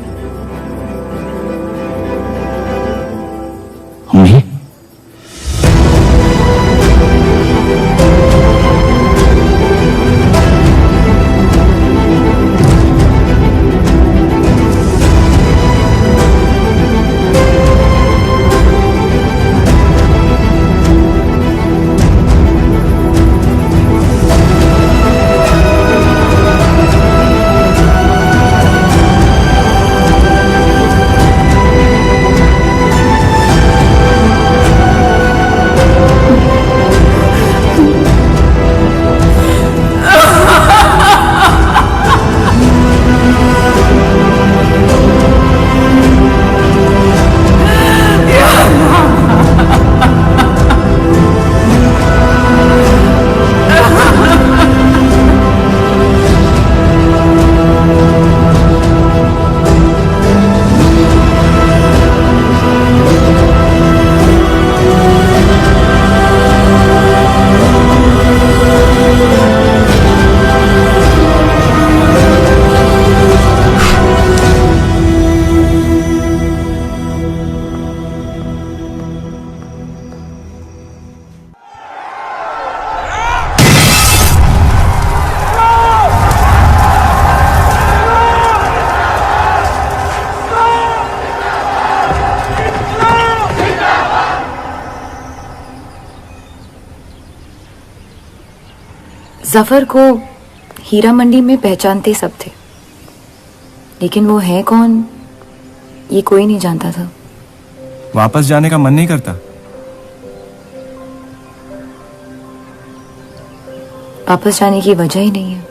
अम्मी, जफर को हीरा मंडी में पहचानते सब थे, लेकिन वो है कौन ये कोई नहीं जानता था। वापस जाने का मन नहीं करता? वापस जाने की वजह ही नहीं है।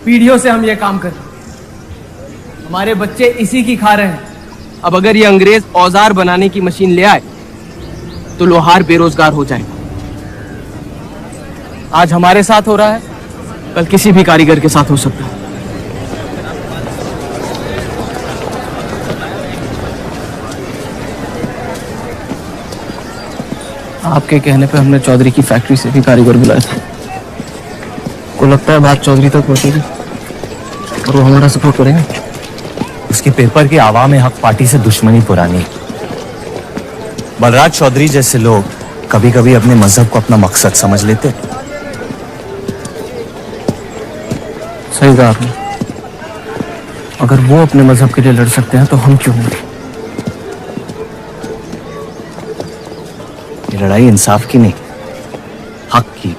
पीढ़ियों से हम ये काम कर रहे हैं, हमारे बच्चे इसी की खा रहे हैं। अब अगर ये अंग्रेज औजार बनाने की मशीन ले आए तो लोहार बेरोजगार हो जाएगा। आज हमारे साथ हो रहा है, कल किसी भी कारीगर के साथ हो सकता है। आपके कहने पे हमने चौधरी की फैक्ट्री से भी कारीगर बुलाए थे। को लगता है बात चौधरी तक पहुंचेगी और वो हमारा सपोर्ट करेंगे। उसके पेपर की आवाम हक पार्टी से दुश्मनी पुरानी। बलराज चौधरी जैसे लोग कभी कभी अपने मजहब को अपना मकसद समझ लेते। सही कहा आपने। अगर वो अपने मजहब के लिए लड़ सकते हैं तो हम क्यों नहीं? ये लड़ाई इंसाफ की नहीं, हक की।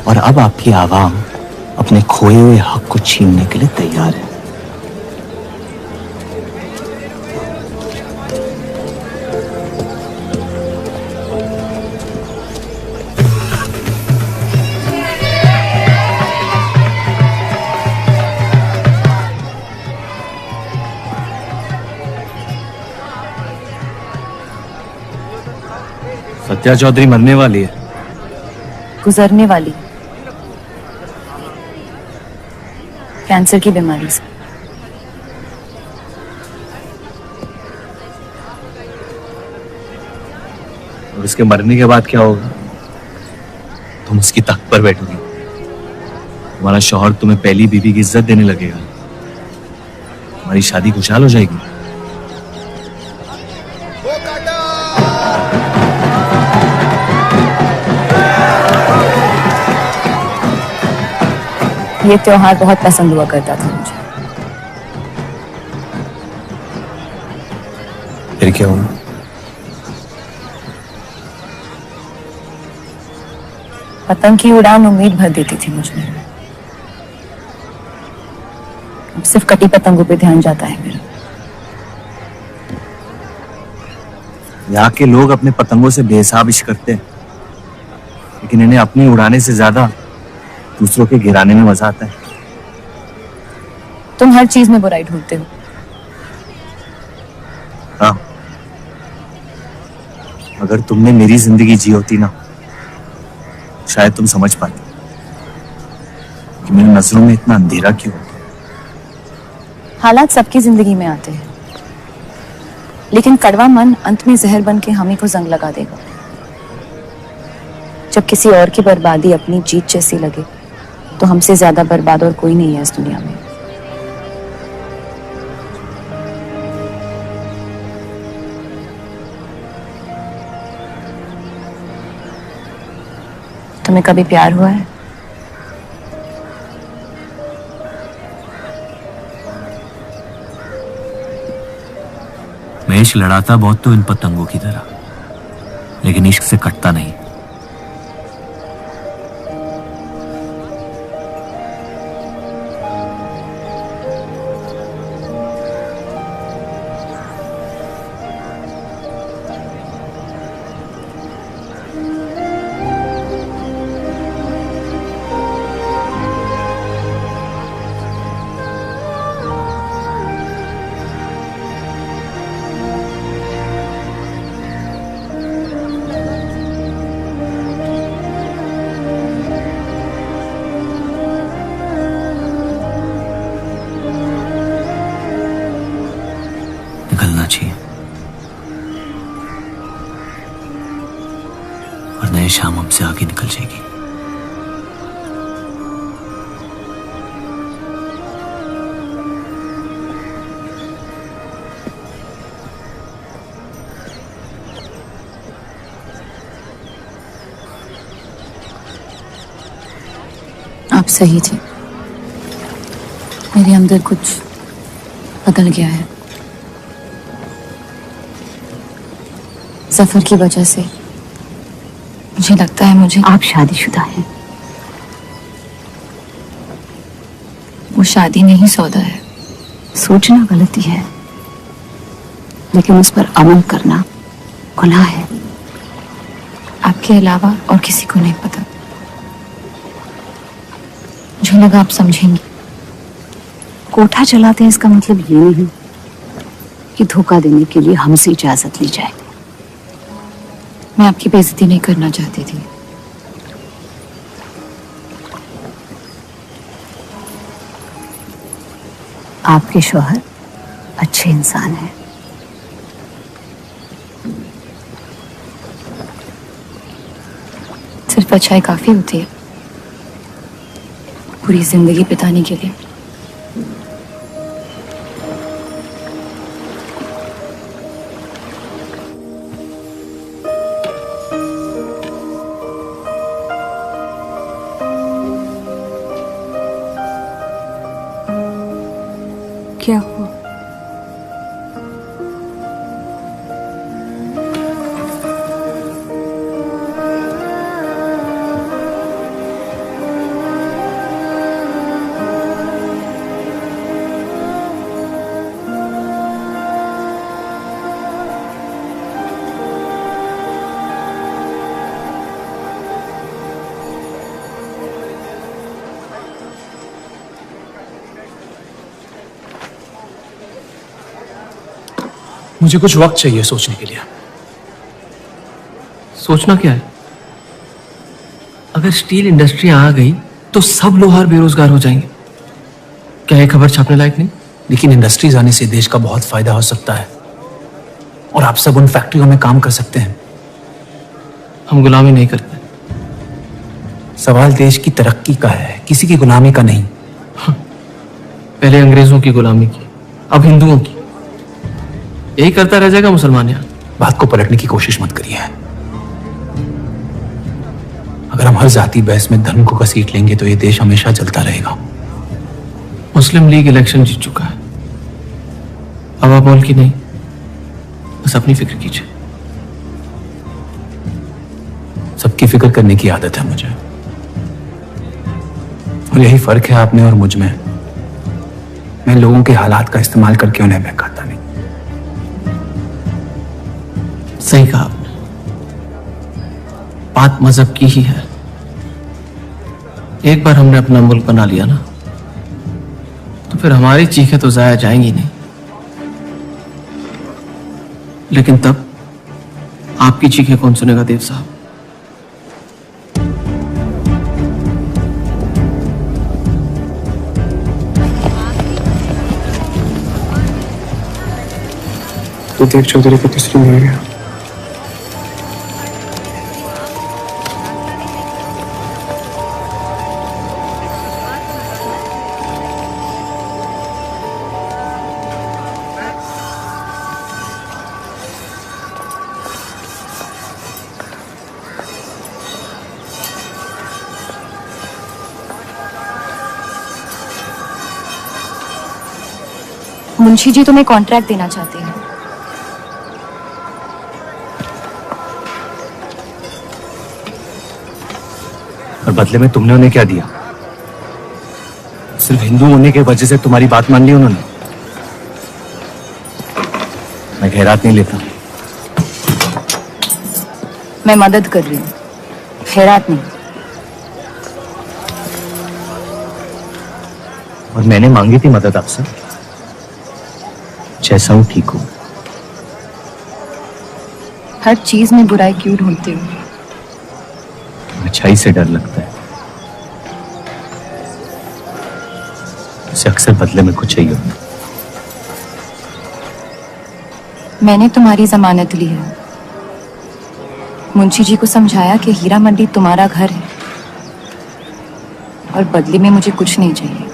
और अब आपकी आवाम अपने खोए हुए हक को छीनने के लिए तैयार है। सत्या चौधरी मरने वाली है। गुजरने वाली, कैंसर की बीमारी से। और उसके मरने के बाद क्या होगा? तुम उसकी तख्त पर बैठोगी, तुम्हारा शौहर तुम्हें पहली बीवी की इज्जत देने लगेगा, तुम्हारी शादी खुशहाल हो जाएगी। ये त्योहार बहुत पसंद हुआ करता था मुझे। फिर क्या हुआ? पतंग की उड़ान उम्मीद भर देती थी मुझे। अब सिर्फ कटी पतंगों पे ध्यान जाता है मेरा। यहाँ के लोग अपने पतंगों से बेहिसाब इश्क करते हैं, लेकिन इन्हें अपनी उड़ाने से ज्यादा दूसरों के गिराने में मजा आता है। तुम हर चीज में बुराई ढूंढते हो। हाँ, अगर तुमने मेरी जिंदगी जी होती ना, शायद तुम समझ पाते कि मेरी नजरों में इतना अंधेरा क्यों। हालात सबकी जिंदगी में आते हैं, लेकिन कड़वा मन अंत में जहर बन के हम ही को जंग लगा देगा। जब किसी और की बर्बादी अपनी जीत जैसी लगे, तो हमसे ज्यादा बर्बाद और कोई नहीं है इस दुनिया में। तुम्हें कभी प्यार हुआ है? मैं इश्क लड़ाता बहुत तो इन पतंगों की तरह, लेकिन इश्क से कटता नहीं। निकलना चाहिए, वरना ये शाम हमसे आगे निकल जाएगी। आप सही थे, मेरे अंदर कुछ बदल गया है। सफर की वजह से मुझे लगता है मुझे। आप शादीशुदा हैं। वो शादी नहीं सौदा है। सोचना गलती है, लेकिन उस पर अमल करना गुनाह है। आपके अलावा और किसी को नहीं पता। मुझे लगा आप समझेंगी। कोठा चलाते हैं इसका मतलब ये नहीं कि धोखा देने के लिए हमसे इजाजत ली जाए। मैं आपकी बेइज्जती नहीं करना चाहती थी। आपके शौहर अच्छे इंसान हैं। सिर्फ अच्छाई काफी होती है पूरी जिंदगी बिताने के लिए। क्या हुआ? मुझे कुछ वक्त चाहिए सोचने के लिए। सोचना क्या है? अगर स्टील इंडस्ट्री आ गई तो सब लोहार बेरोजगार हो जाएंगे। क्या ये खबर छापने लायक नहीं? लेकिन इंडस्ट्रीज आने से देश का बहुत फायदा हो सकता है और आप सब उन फैक्ट्रियों में काम कर सकते हैं। हम गुलामी नहीं करते। सवाल देश की तरक्की का है, किसी की गुलामी का नहीं। पहले अंग्रेजों की गुलामी की, अब हिंदुओं की। यही करता रह जाएगा मुसलमान यहाँ। बात को पलटने की कोशिश मत करिए। अगर हम हर जाति बहस में धर्म को घसीट लेंगे तो ये देश हमेशा चलता रहेगा। मुस्लिम लीग इलेक्शन जीत चुका है। अब आप बोल की नहीं, बस अपनी फिक्र कीजिए। सबकी फिक्र करने की आदत है मुझे, और यही फर्क है आप में और मुझ में। मैं लोगों के हालात का इस्तेमाल करके उन्हें बहकाता नहीं। सही कहा आपने, बात मजहब की ही है। एक बार हमने अपना मुल्क बना लिया ना, तो फिर हमारी चीखें तो जाया जाएंगी नहीं। लेकिन तब आपकी चीखें कौन सुनेगा देव साहब? तो देव चौधरी को तस्लीम हो गया। मुंशी जी तुम्हें कॉन्ट्रैक्ट देना चाहते हैं। और बदले में तुमने उन्हें क्या दिया? सिर्फ हिंदू होने के वजह से तुम्हारी बात मान ली उन्होंने? मैं खैरात नहीं लेता। मैं मदद कर रही हूँ, खैरात नहीं। और मैंने मांगी थी मदद आपसे। जैसा हूं ठीक हूं। हर चीज में बुराई क्यों ढूंढते हो? अच्छाई से डर लगता है, उसे अक्सर बदले में कुछ चाहिए होता। मैंने तुम्हारी जमानत ली है। मुंशी जी को समझाया कि हीरा मंडी तुम्हारा घर है और बदले में मुझे कुछ नहीं चाहिए।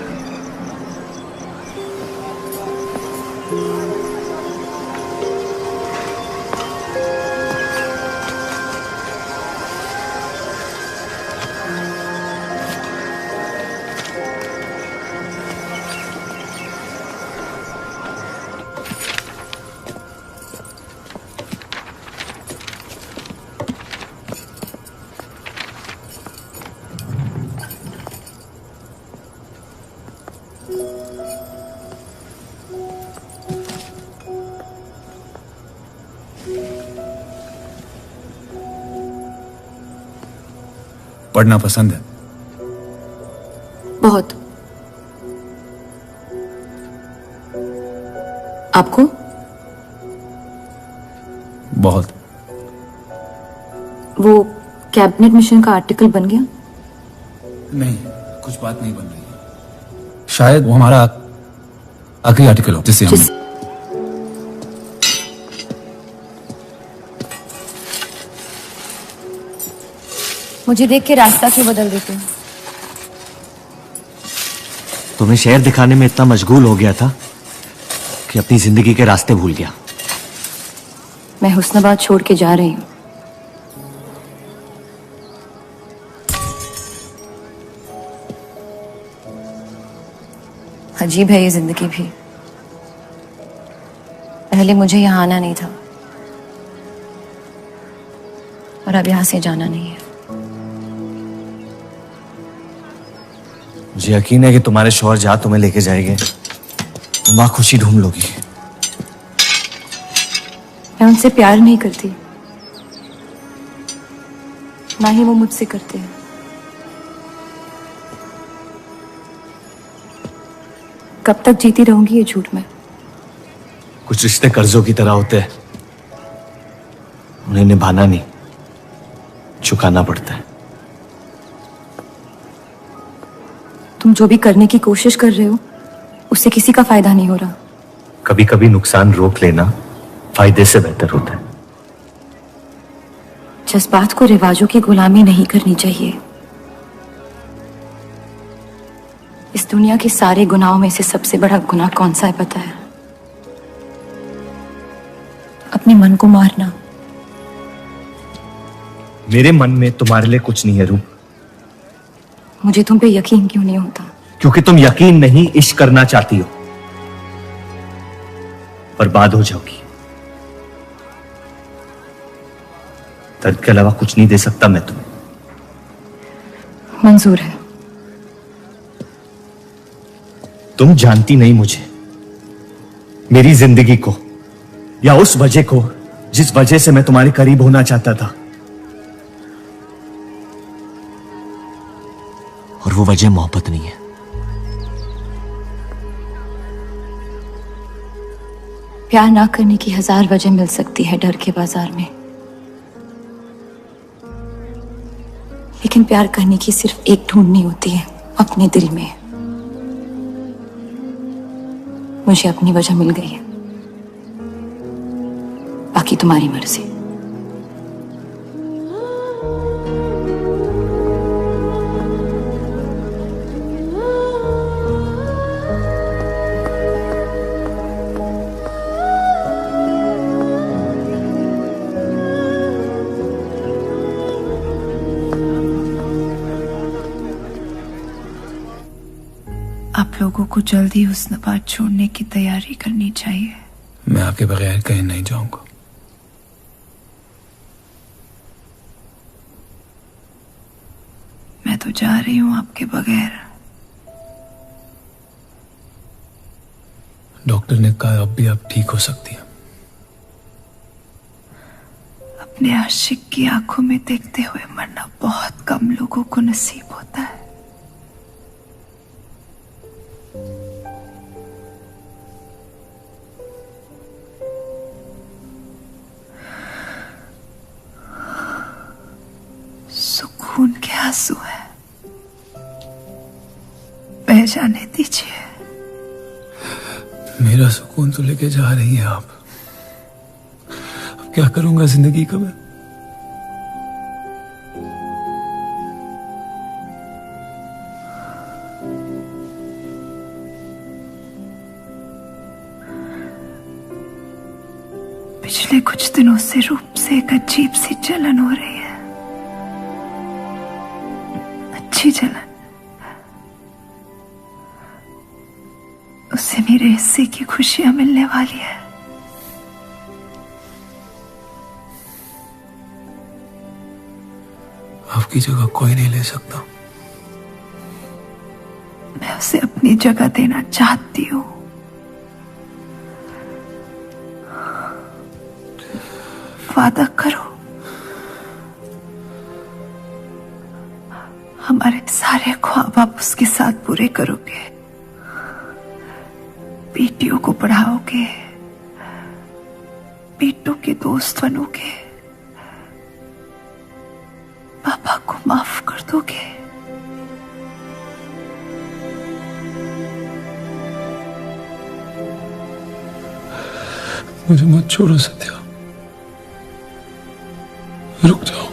पढ़ना पसंद है? बहुत। आपको? बहुत। वो कैबिनेट मिशन का आर्टिकल बन गया? नहीं, कुछ बात नहीं बन रही है। शायद वो हमारा आखिरी आर्टिकल हो जिससे हम मुझे देख के रास्ता क्यों बदल देते हो? तुम्हें शहर दिखाने में इतना मशगूल हो गया था कि अपनी जिंदगी के रास्ते भूल गया। मैं हुस्नाबाद छोड़ के जा रही हूँ। अजीब है ये जिंदगी भी। पहले मुझे यहाँ आना नहीं था और अब यहाँ से जाना नहीं है। मुझे यकीन है कि तुम्हारे शौहर जहां तुम्हें लेके जाएंगे तुम वहां खुशी ढूंढ लोगी। मैं उनसे प्यार नहीं करती, ना ही वो मुझसे करते हैं। कब तक जीती रहूंगी ये झूठ में? कुछ रिश्ते कर्जों की तरह होते हैं, उन्हें निभाना नहीं, चुकाना पड़ता है। तुम जो भी करने की कोशिश कर रहे हो उससे किसी का फायदा नहीं हो रहा। कभी कभी नुकसान रोक लेना फायदे से बेहतर होता है। जज्बात को रिवाजों की गुलामी नहीं करनी चाहिए। इस दुनिया के सारे गुनाहों में से सबसे बड़ा गुनाह कौन सा है पता है? अपने मन को मारना। मेरे मन में तुम्हारे लिए कुछ नहीं है रूप। मुझे तुम पे यकीन क्यों नहीं होता? क्योंकि तुम यकीन नहीं इश्क करना चाहती हो, बर्बाद हो जाओगी। दर्द के अलावा कुछ नहीं दे सकता मैं तुम्हें। मंजूर है। तुम जानती नहीं मुझे, मेरी जिंदगी को, या उस वजह को जिस वजह से मैं तुम्हारे करीब होना चाहता था। और वो वजह मोहब्बत नहीं है। प्यार ना करने की 1000 वजह मिल सकती है डर के बाजार में, लेकिन प्यार करने की सिर्फ एक ढूंढनी होती है, अपने दिल में। मुझे अपनी वजह मिल गई है, बाकी तुम्हारी मर्जी। आप लोगों को जल्दी हुस्नाबाद छोड़ने की तैयारी करनी चाहिए। मैं आपके बगैर कहीं नहीं जाऊंगा। मैं तो जा रही हूं आपके बगैर। डॉक्टर ने कहा अब भी आप ठीक हो सकती हैं। अपने आशिक की आंखों में देखते हुए मरना बहुत कम लोगों को नसीब होता है। सुकून के आंसू है, बह जाने दीजिए। मेरा सुकून तो लेके जा रही हैं आप। अब क्या करूंगा जिंदगी का मैं? पिछले कुछ दिनों से रूप से एक अजीब सी जलन हो रही है, अच्छी जलन। उससे मेरे हिस्से की खुशियां मिलने वाली है। आपकी जगह कोई नहीं ले सकता। मैं उसे अपनी जगह देना चाहती हूँ। वादा करो, हमारे सारे ख्वाब आप उसके साथ पूरे करोगे, बेटियों को पढ़ाओगे, बेटों के दोस्त बनोगे, पापा को माफ कर दोगे। मुझे मत छोड़ो सत्या, रुक जाओ।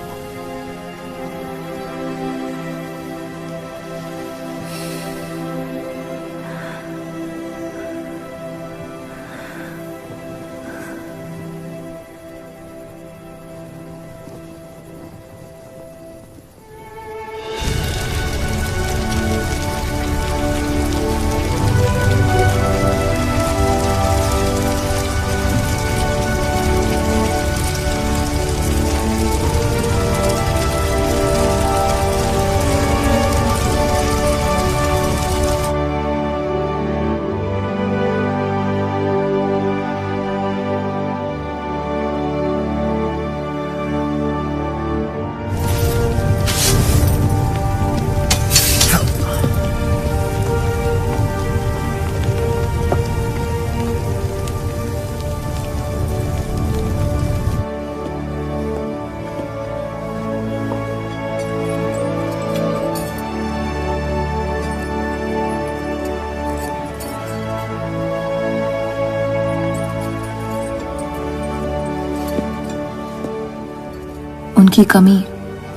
उनकी कमी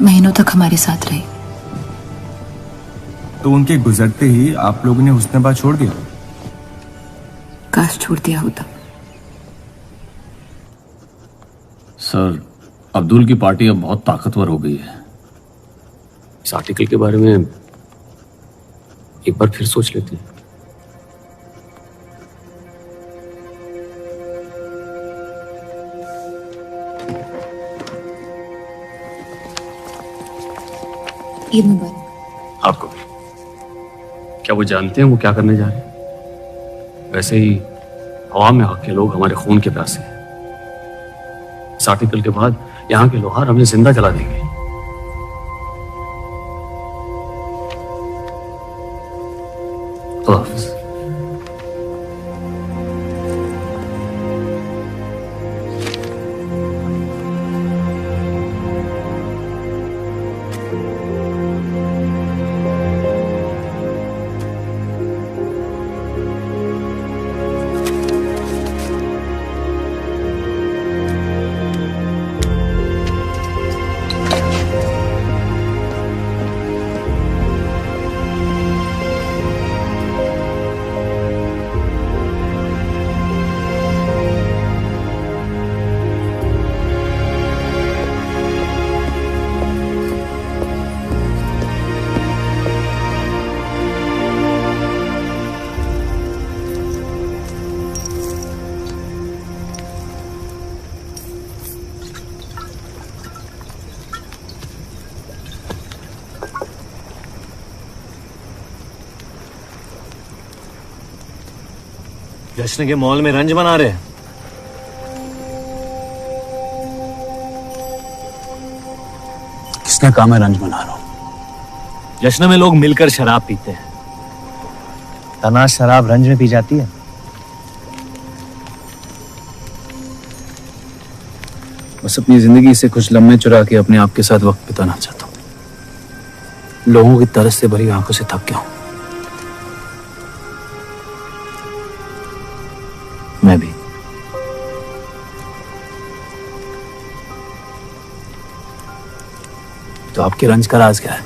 महीनों तक हमारे साथ रही। तो उनके गुजरते ही आप लोगों ने हुस्नाबाद छोड़ दिया? काश छोड़ दिया होता। सर, अब्दुल की पार्टी अब बहुत ताकतवर हो गई है। इस आर्टिकल के बारे में एक बार फिर सोच लेती हूँ। ईद मुबारक। आपको भी। क्या वो जानते हैं वो क्या करने जा रहे हैं? वैसे ही हवा में हक के लोग हमारे खून के प्यासे हैं। इस आर्टिकल के बाद यहाँ के लोहार हमें जिंदा जला देंगे। खुदा हाफिज। जश्न के मॉल में रंज बना रहे हैं। किसने कहा मैं रंज बना रहा हूं? जश्न में लोग मिलकर शराब पीते हैं। तनाश शराब रंज में पी जाती है। बस अपनी जिंदगी से कुछ लम्हे चुरा के अपने आप के साथ वक्त बिताना चाहता हूं। लोगों की तरस से भरी आंखों से थक गया हूं। मैं भी। तो आपके रंज का राज क्या है?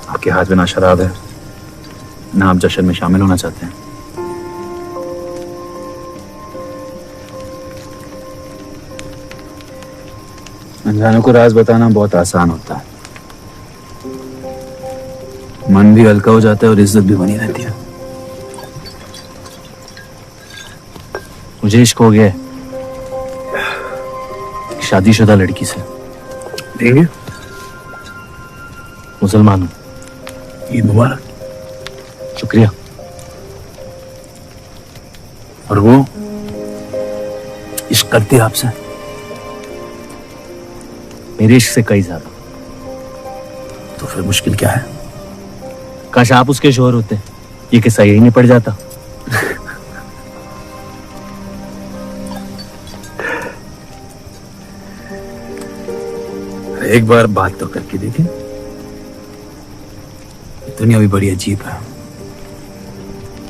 आपके हाथ में ना शराब है, ना आप जश्न में शामिल होना चाहते हैं। अनजानों को राज बताना बहुत आसान होता है। मन भी हल्का हो जाता है और इज्जत भी बनी रहती है। मुझे इश्क हो गया है शादीशुदा लड़की से। देंगे? मुसलमान हूं। ईद मुबारक। शुक्रिया। और वो इश्क करती है आपसे? मेरे इश्क से कई ज्यादा। तो फिर मुश्किल क्या है? काश आप उसके शोहर होते, ये किस्सा यही निपट जाता। एक बार बात तो करके देखें। दुनिया भी बड़ी अजीब है।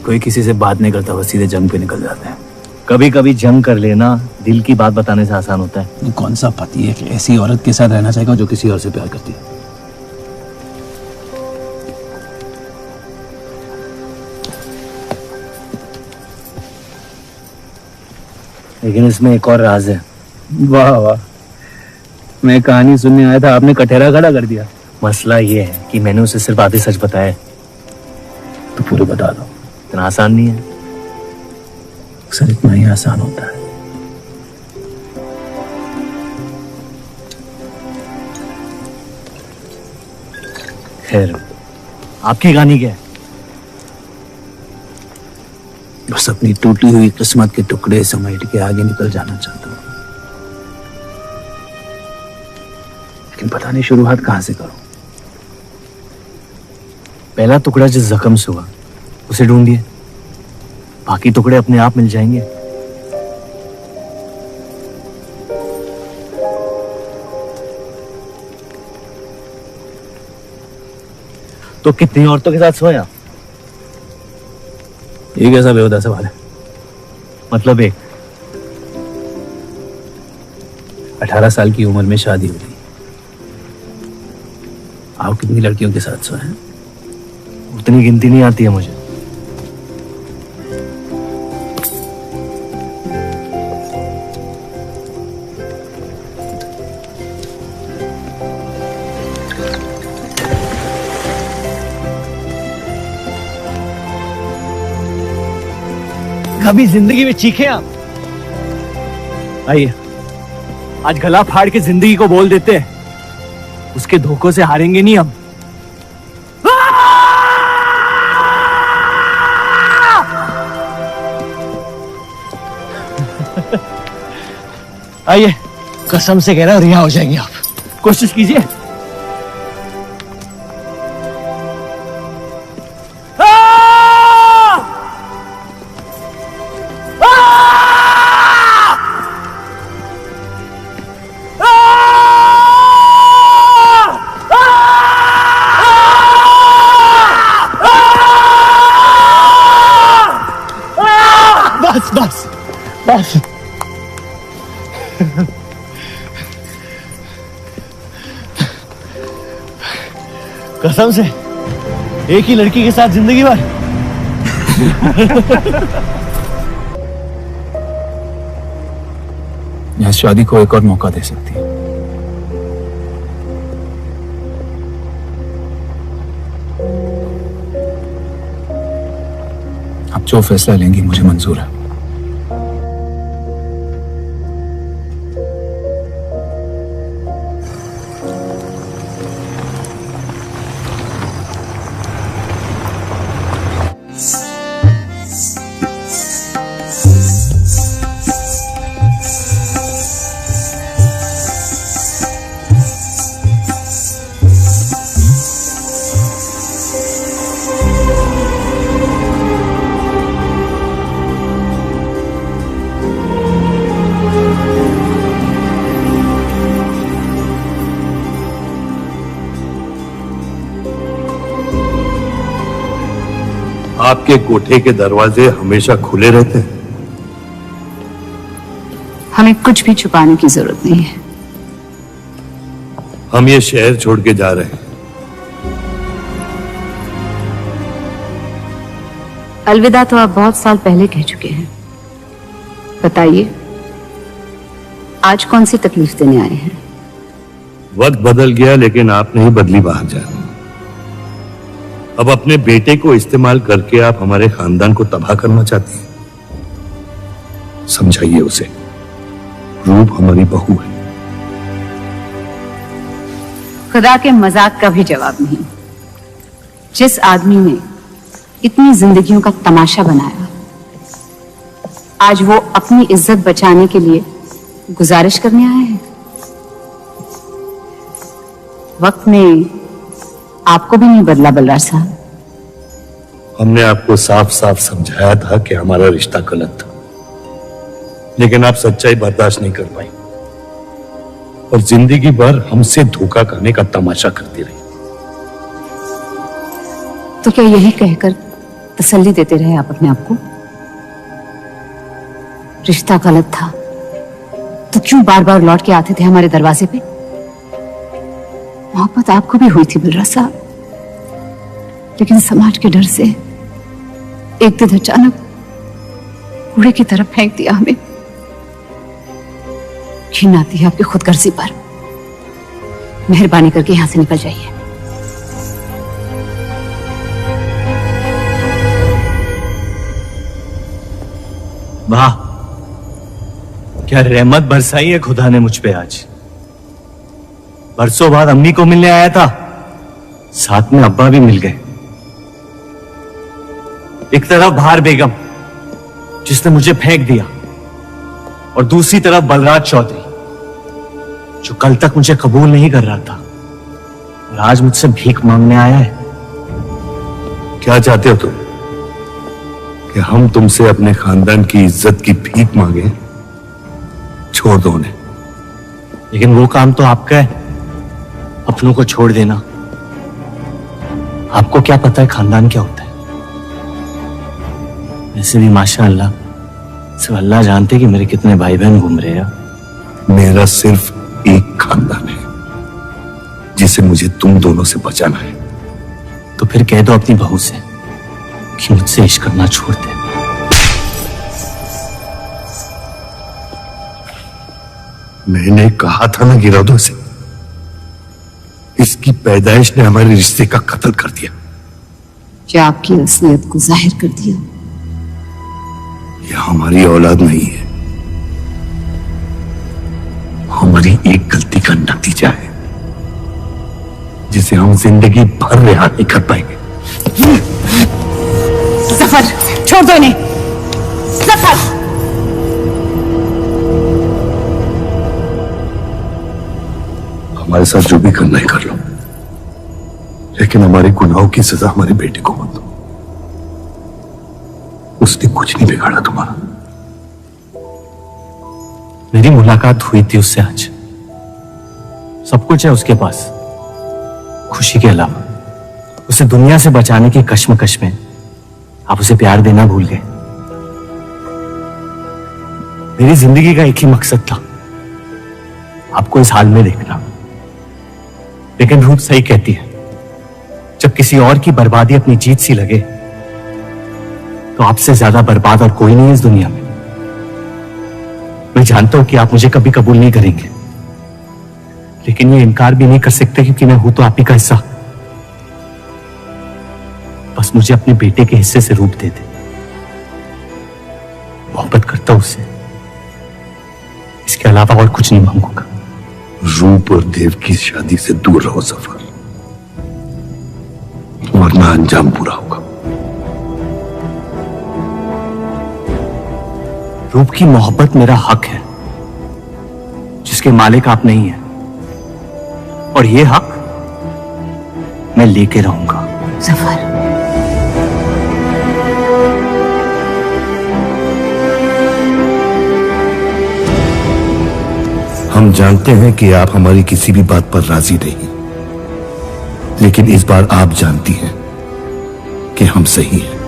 कोई किसी से बात नहीं करता, बस सीधे जंग पे निकल जाते हैं। कभी कभी जंग कर लेना दिल की बात बताने से आसान होता है। वो कौन सा पति है कि ऐसी औरत के साथ रहना चाहेगा जो किसी और से प्यार करती है? लेकिन इसमें एक और राज है। वाह वाह, मैं कहानी सुनने आया था, आपने कटहरा खड़ा कर दिया। मसला ये है कि मैंने उसे सिर्फ आधे सच बताया। तो पूरे बता दो। इतना आसान नहीं है। अक्सर इतना ही आसान होता है। खैर, आपकी कहानी क्या है? बस अपनी टूटी हुई किस्मत के टुकड़े समेट के आगे निकल जाना चाहता हूं, लेकिन पता नहीं शुरुआत कहां से करूं। पहला टुकड़ा जिस जख्म से हुआ उसे ढूंढिए, बाकी टुकड़े अपने आप मिल जाएंगे। तो कितनी औरतों के साथ सोया? ये कैसा बेहुदा सवाल है? मतलब एक 18 साल की उम्र में शादी हो गई। आप कितनी लड़कियों के साथ सोए हैं? उतनी गिनती नहीं आती है मुझे। कभी जिंदगी में चीखे आप? आइए, आज गला फाड़ के जिंदगी को बोल देते हैं, उसके धोखों से हारेंगे नहीं हम। आइए, कसम से कह रहा हूं, रिहा हो जाएंगे आप। कोशिश कीजिए। बस बस बस। कसम से एक ही लड़की के साथ जिंदगी भर। यह शादी को एक और मौका दे सकती है। आप जो फैसला लेंगी मुझे मंजूर है। आपके कोठे के दरवाजे हमेशा खुले रहते हैं? हमें कुछ भी छुपाने की जरूरत नहीं है। हम ये शहर छोड़ के जा रहे हैं। अलविदा तो आप बहुत साल पहले कह चुके हैं। बताइए, आज कौन सी तकलीफ देने आए हैं? वक्त बदल गया, लेकिन आप नहीं बदली बाहर जान। अब अपने बेटे को इस्तेमाल करके आप हमारे खानदान को तबाह करना चाहती हैं। समझाइए उसे, रूप हमारी बहू है। खुदा के मजाक का भी जवाब नहीं। जिस आदमी ने इतनी जिंदगियों का तमाशा बनाया, आज वो अपनी इज्जत बचाने के लिए गुजारिश करने आए हैं। वक्त में आपको भी नहीं बदला बलराज साहब। हमने आपको साफ साफ समझाया था कि हमारा रिश्ता गलत था, लेकिन आप सच्चाई बर्दाश्त नहीं कर पाई और जिंदगी भर हमसे धोखा करने का तमाशा करती रही। तो क्या यही कहकर तसल्ली देते रहे आप अपने आप को? रिश्ता गलत था तो क्यों बार बार लौट के आते थे हमारे दरवाजे पे? मोहब्बत आपको भी हुई थी बलराज साहब, लेकिन समाज के डर से एक दिन अचानक कूड़े की तरफ फेंक दिया हमें। घिन आती है आपकी खुदगर्जी पर। मेहरबानी करके यहां से निकल जाइए। वाह, क्या रहमत बरसाई है खुदा ने मुझ पे आज। बरसों बाद अम्मी को मिलने आया था, साथ में अब्बा भी मिल गए। एक तरफ बहार बेगम जिसने मुझे फेंक दिया और दूसरी तरफ बलराज चौधरी जो कल तक मुझे कबूल नहीं कर रहा था और आज मुझसे भीख मांगने आया है। क्या चाहते हो तुम? कि हम तुमसे अपने खानदान की इज्जत की भीख मांगे? छोड़ दो उन्हें। लेकिन वो काम तो आपका है, अपनों को छोड़ देना। आपको क्या पता है खानदान क्या होता है? वैसे भी माशाअल्लाह सिर्फ अल्लाह जानते कि मेरे कितने भाई बहन घूम रहे हैं। मेरा सिर्फ एक खानदान है जिसे मुझे तुम दोनों से बचाना है। तो फिर कह दो अपनी बहू से कि मुझसे इश्क करना छोड़ दे। मैंने कहा था ना, गिरा दो इसे। इसकी पैदाइश ने हमारे रिश्ते का कत्ल कर दिया। क्या आपकी असलियत को जाहिर कर दिया। यह हमारी औलाद नहीं है, हमारी एक गलती का नतीजा है जिसे हम जिंदगी भर रिहा नहीं कर पाएंगे। जफर, छोड़ दो इन्हें। जफर, हमारे साथ जो भी करना है कर लो, लेकिन हमारे गुनाहों की सजा हमारे बेटे को मत दो। उसने कुछ नहीं बिगाड़ा तुम्हारा। मेरी मुलाकात हुई थी उससे आज। सब कुछ है उसके पास, खुशी के अलावा। उसे दुनिया से बचाने की कश्मकश में आप उसे प्यार देना भूल गए। मेरी जिंदगी का एक ही मकसद था, आपको इस हाल में देखना। लेकिन रूप सही कहती है, जब किसी और की बर्बादी अपनी जीत सी लगे तो आपसे ज्यादा बर्बाद और कोई नहीं है इस दुनिया में। मैं जानता हूं कि आप मुझे कभी कबूल नहीं करेंगे, लेकिन ये इनकार भी नहीं कर सकते क्योंकि मैं हूं तो आप ही का हिस्सा। बस मुझे अपने बेटे के हिस्से से रूप दे दे। मोहब्बत करता हूं उससे, इसके अलावा और कुछ नहीं मांगूंगा। रूप और देव की शादी से दूर रहो सफर, वरना अंजाम बुरा होगा। रूप की मोहब्बत मेरा हक है, जिसके मालिक आप नहीं है, और ये हक मैं लेके रहूंगा। जफर, हम जानते हैं कि आप हमारी किसी भी बात पर राजी नहीं, लेकिन इस बार आप जानती हैं कि हम सही हैं।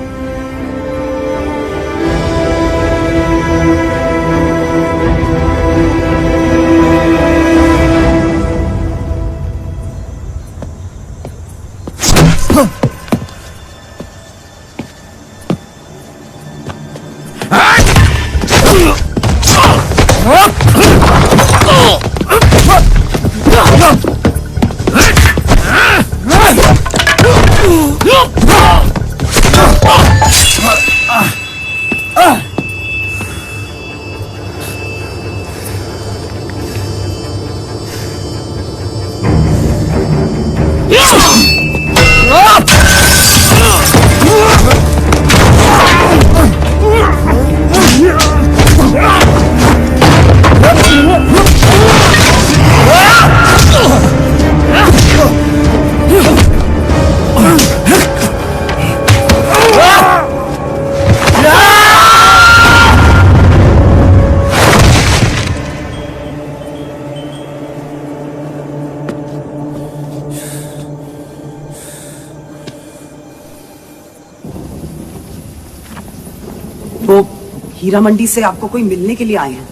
वो हीरा मंडी से आपको कोई मिलने के लिए आए हैं।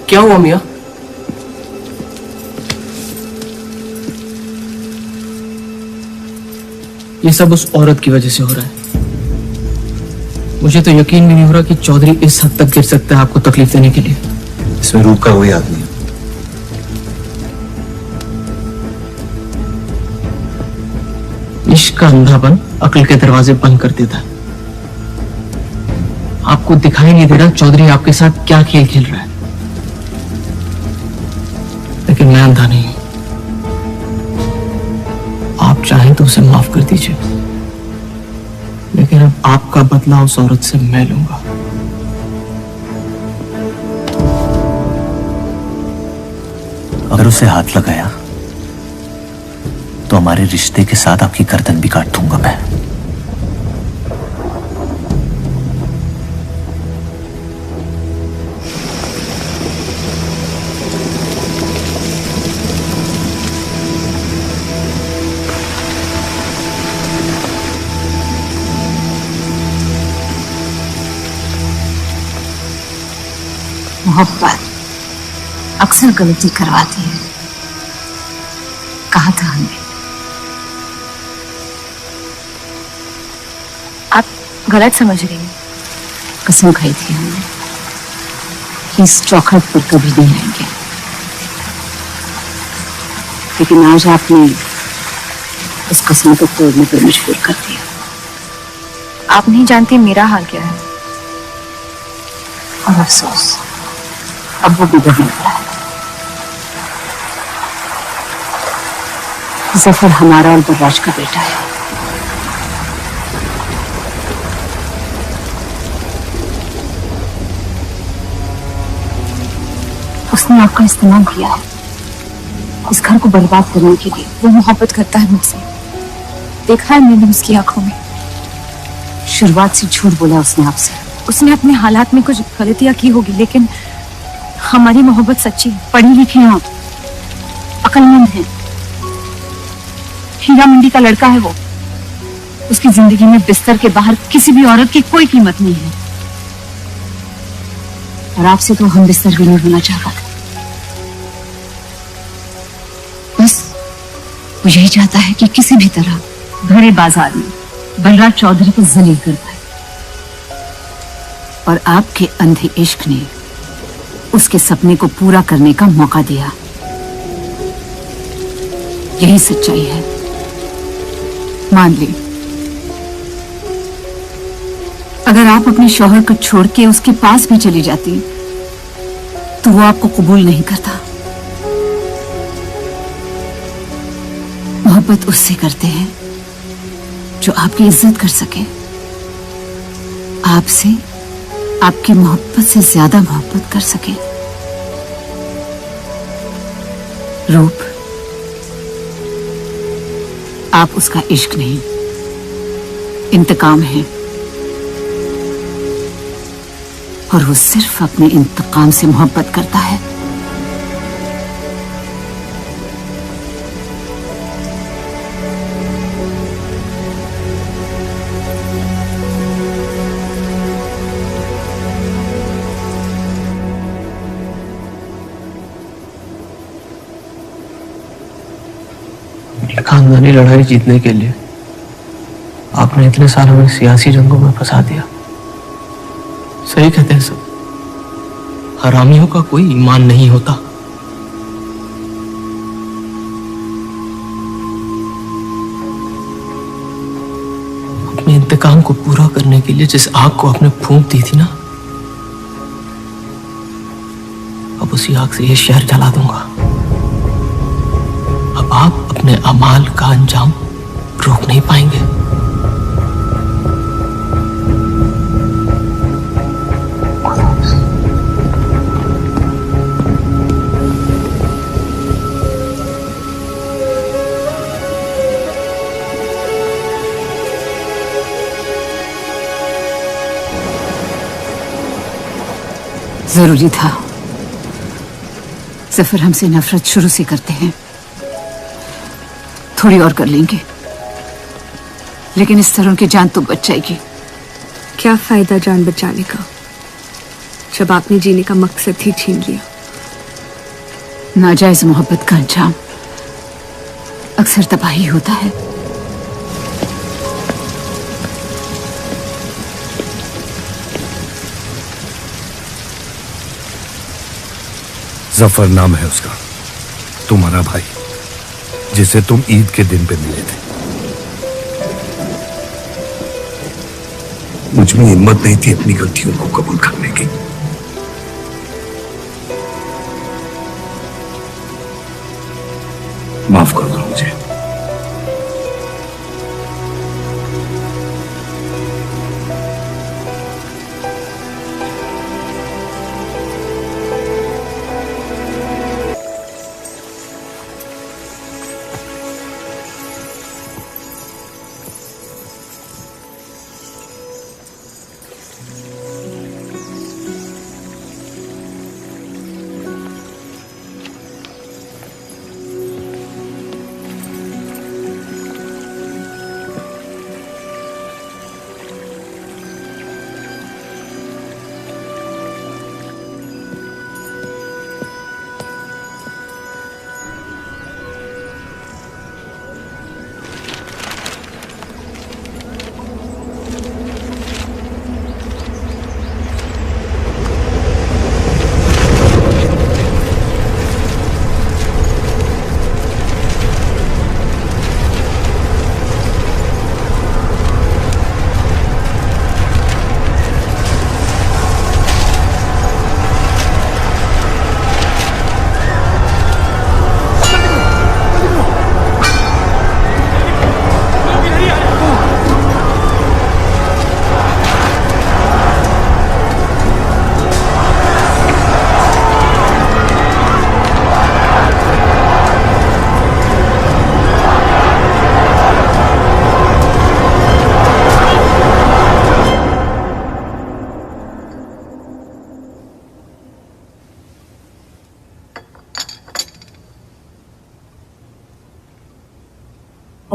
क्या हुआ मियां? ये सब उस औरत की वजह से हो रहा है। मुझे तो यकीन भी नहीं हो रहा कि चौधरी इस हद तक गिर सकता है आपको तकलीफ देने के लिए। इसमें रूप का वही आदमी है। इश्क का अंधापन अक्ल के दरवाजे बंद कर देता है। आपको दिखाई नहीं दे रहा चौधरी आपके साथ क्या खेल खेल रहा है, लेकिन मैं अंधा नहीं हूं। आप चाहें तो उसे माफ कर दीजिए, लेकिन अब आपका बदला उस औरत से मैं लूंगा। अगर उसे हाथ लगाया तो हमारे रिश्ते के साथ आपकी गर्दन भी काट दूंगा मैं। मोहब्बत अक्सर गलती करवाती है, कहा था हमने। आप गलत समझ रही हैं। कसम खाई थी हमने, आपकी इस चौखट पर कभी नहीं आएंगे, लेकिन आज आपने इस कसम को तोड़ने पर मजबूर कर दिया। आप नहीं जानती मेरा हाल क्या है। और अफसोस अब वो भी बदल गया है। जफर हमारा और बर्राज का बेटा है। उसने आपका इस्तेमाल किया है इस घर को बर्बाद करने के लिए। वो मोहब्बत करता है मुझसे, देखा है मैंने उसकी आंखों में। शुरुआत से झूठ बोला उसने आपसे। उसने अपने हालात में कुछ गलतियां की होगी, लेकिन हमारी मोहब्बत सच्ची। पढ़ी लिखी हैं आप, अक्लमंद हैं। हीरा मंडी का लड़का है वो। उसकी जिंदगी में बिस्तर के बाहर किसी भी औरत की कोई कीमत नहीं है। और आपसे तो हम बिस्तर भी नहीं होना चाहता था। बस वो यही चाहता है कि किसी भी तरह भरे बाजार में बलराज चौधरी को जलील कर पाए। और आपके अंधे इश्क ने उसके सपने को पूरा करने का मौका दिया। यही सच्चाई है, मान ली। अगर आप अपने शौहर को छोड़ के उसके पास भी चली जाती तो वो आपको कबूल नहीं करता। मोहब्बत उससे करते हैं जो आपकी इज्जत कर सके। आपसे आपकी मोहब्बत से ज्यादा मोहब्बत कर सके। रूप, आप उसका इश्क नहीं, इंतकाम है। और वो सिर्फ अपने इंतकाम से मोहब्बत करता है। खानदानी लड़ाई जीतने के लिए आपने इतने साल हमें सियासी जंगों में फंसा दिया। सही कहते हैं सब, हरामियों का कोई ईमान नहीं होता। अपने इंतकाम को पूरा करने के लिए जिस आग को आपने फूंक दी थी ना, अब उसी आग से ये शहर जला दूंगा। अब आप अपने अमाल का अंजाम रोक नहीं पाएंगे। जरूरी था। जफर हमसे नफरत शुरू से करते हैं। थोड़ी और कर लेंगे, लेकिन इस तरह उनकी जान तो बच जाएगी। क्या फायदा जान बचाने का जब आपने जीने का मकसद ही छीन लिया। नाजायज मोहब्बत का अंजाम अक्सर तबाही होता है। जफर नाम है उसका, तुम्हारा भाई, जिसे तुम ईद के दिन पे मिले थे। मुझ में हिम्मत नहीं थी अपनी गलतियों को कबूल करने की। माफ कर दो मुझे।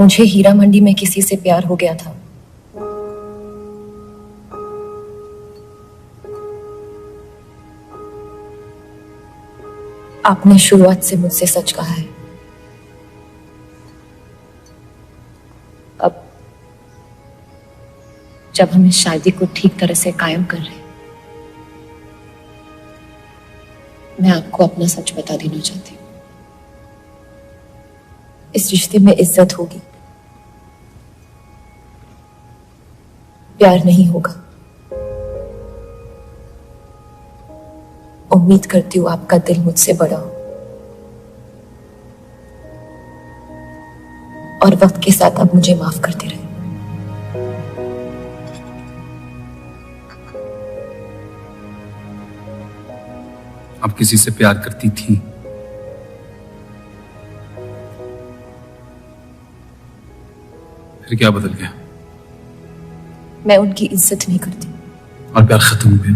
मुझे हीरा मंडी में किसी से प्यार हो गया था। आपने शुरुआत से मुझसे सच कहा है। अब जब हम इस शादी को ठीक तरह से कायम कर रहे हैं, मैं आपको अपना सच बता देना चाहती हूँ। इस रिश्ते में इज्जत होगी, प्यार नहीं होगा। उम्मीद करती हूँ आपका दिल मुझसे बड़ा हो और वक्त के साथ आप मुझे माफ करते रहे। आप किसी से प्यार करती थी? फिर क्या बदल गया? मैं उनकी इज्जत नहीं करती। और प्यार खत्म हो गया?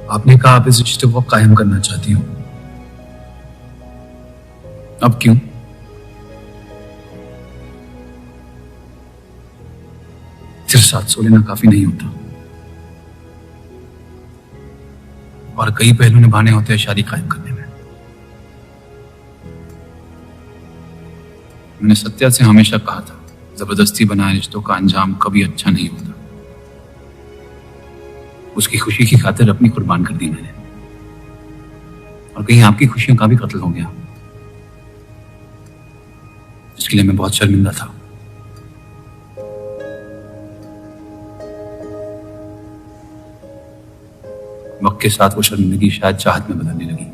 आपने कहा आप इस रिश्ते को कायम करना चाहती हो, अब क्यों? सिर्फ 700 लेना काफी नहीं होता और कई पहलू निभाने होते हैं शादी कायम करने में। मैंने सत्या से हमेशा कहा था, जबरदस्ती बनाए रिश्तों का अंजाम कभी अच्छा नहीं होता। उसकी खुशी की खातिर अपनी कुर्बान कर दी मैंने, और कहीं आपकी खुशियों का भी कत्ल हो गया। इसके लिए मैं बहुत शर्मिंदा था। वक्त के साथ वो शर्मिंदगी शायद चाहत में बदलने लगी।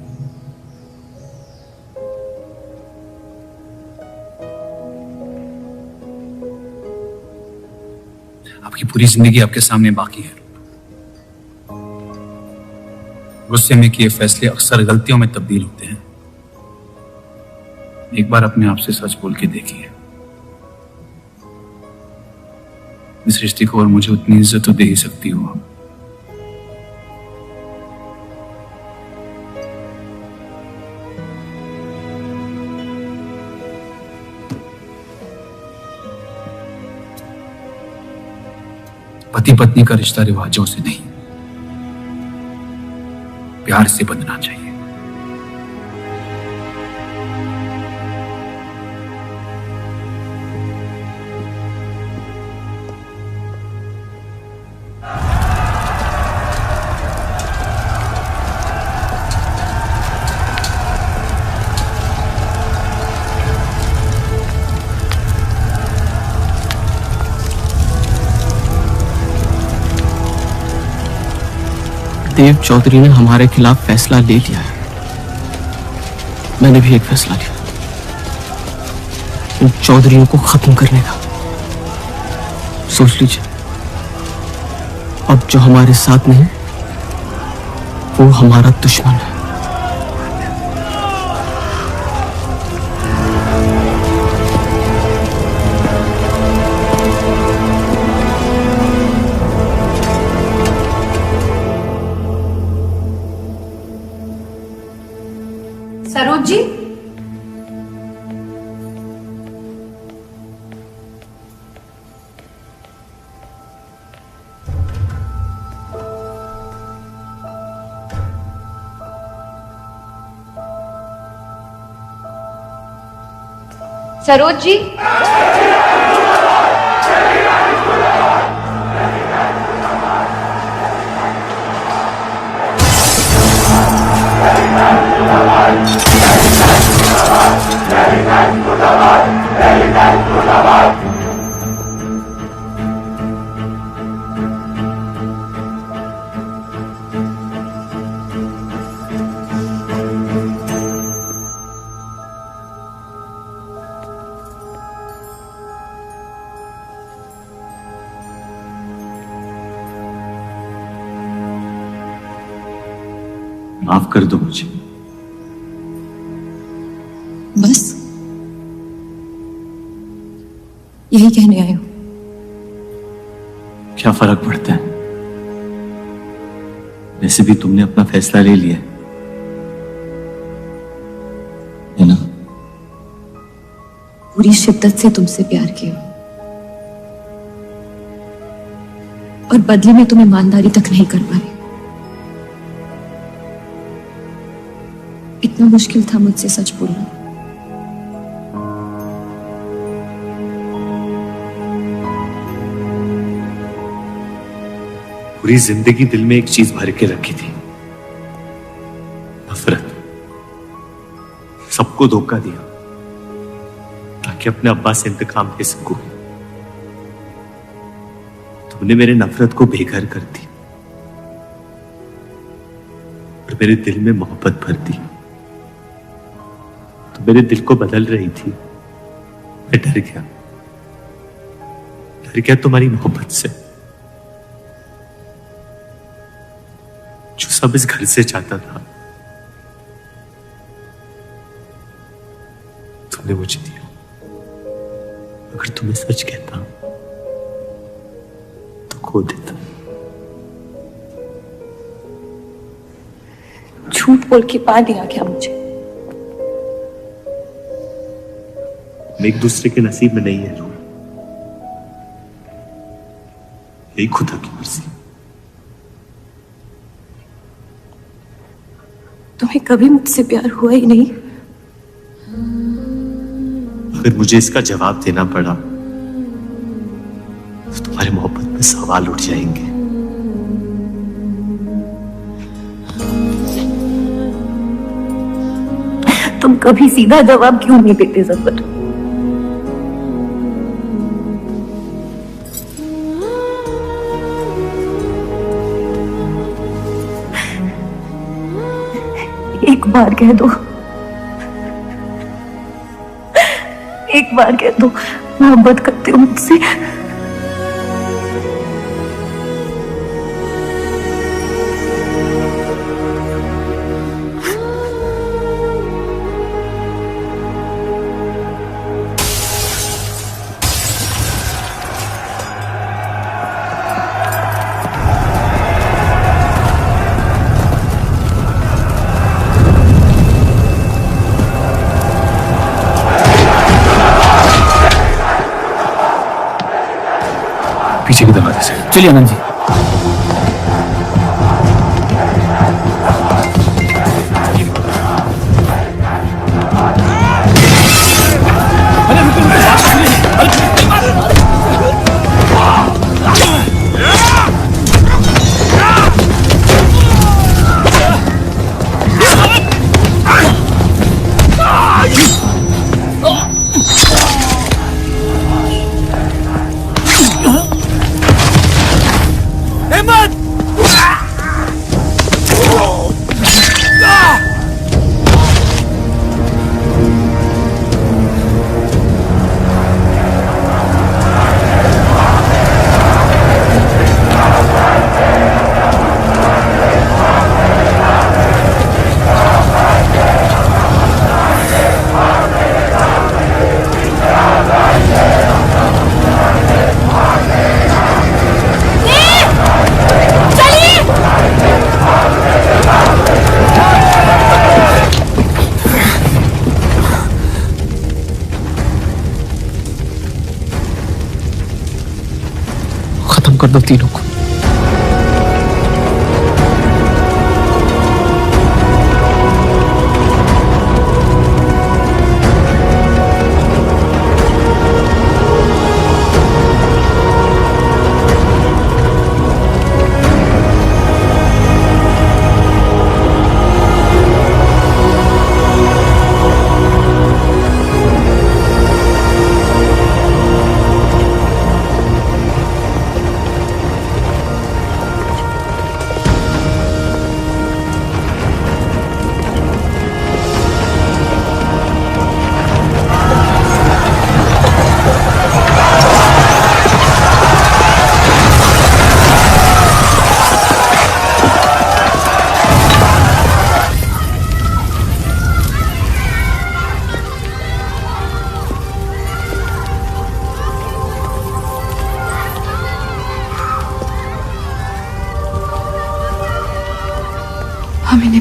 आपकी पूरी जिंदगी आपके सामने बाकी है। गुस्से में किए फैसले अक्सर गलतियों में तब्दील होते हैं। एक बार अपने आप से सच बोल के देखिए, इस रिश्ते को और मुझे उतनी इज्जत तो दे ही सकती हो आप। पति पत्नी का रिश्ता रिवाजों से नहीं, प्यार से बंधना चाहिए। देव चौधरी ने हमारे खिलाफ फैसला ले लिया है। मैंने भी एक फैसला लिया, इन चौधरियों को खत्म करने का। सोच लीजिए, अब जो हमारे साथ नहीं वो हमारा दुश्मन है। सरोज जी, सरोज जी, माफ कर दो मुझे। बस यही कहने आए हो? क्या फर्क पड़ता है? वैसे भी तुमने अपना फैसला ले लिया है ना? पूरी शिद्दत से तुमसे प्यार किया और बदले में तुम ईमानदारी तक नहीं कर पाए। इतना मुश्किल था मुझसे सच बोलना। पूरी जिंदगी दिल में एक चीज भर के रखी थी, नफरत। सबको धोखा दिया ताकि अपने अब्बा से इंतकाम ले सकूं। तुमने मेरे नफरत को बेघर कर दी और मेरे दिल में मोहब्बत भर दी। तो मेरे दिल को बदल रही थी। मैं डर गया तुम्हारी मोहब्बत से, जो सब इस घर से चाहता था तुमने मुझे दिया। अगर तुम्हें सच कहता तो खो देता। झूठ बोल के पा लिया क्या मुझे? हम एक दूसरे के नसीब में नहीं है रूह, यही खुदा की मर्जी। तुम्हें कभी मुझसे प्यार हुआ ही नहीं? अगर मुझे इसका जवाब देना पड़ा तो तुम्हारी मोहब्बत में सवाल उठ जाएंगे। तुम कभी सीधा जवाब क्यों नहीं देते जफर? एक बार कह दो, एक बार कह दो मोहब्बत करते हो मुझसे। पीछे की दरवाजे से। चलिए आनंद जी। खत्म कर दो तीनों को।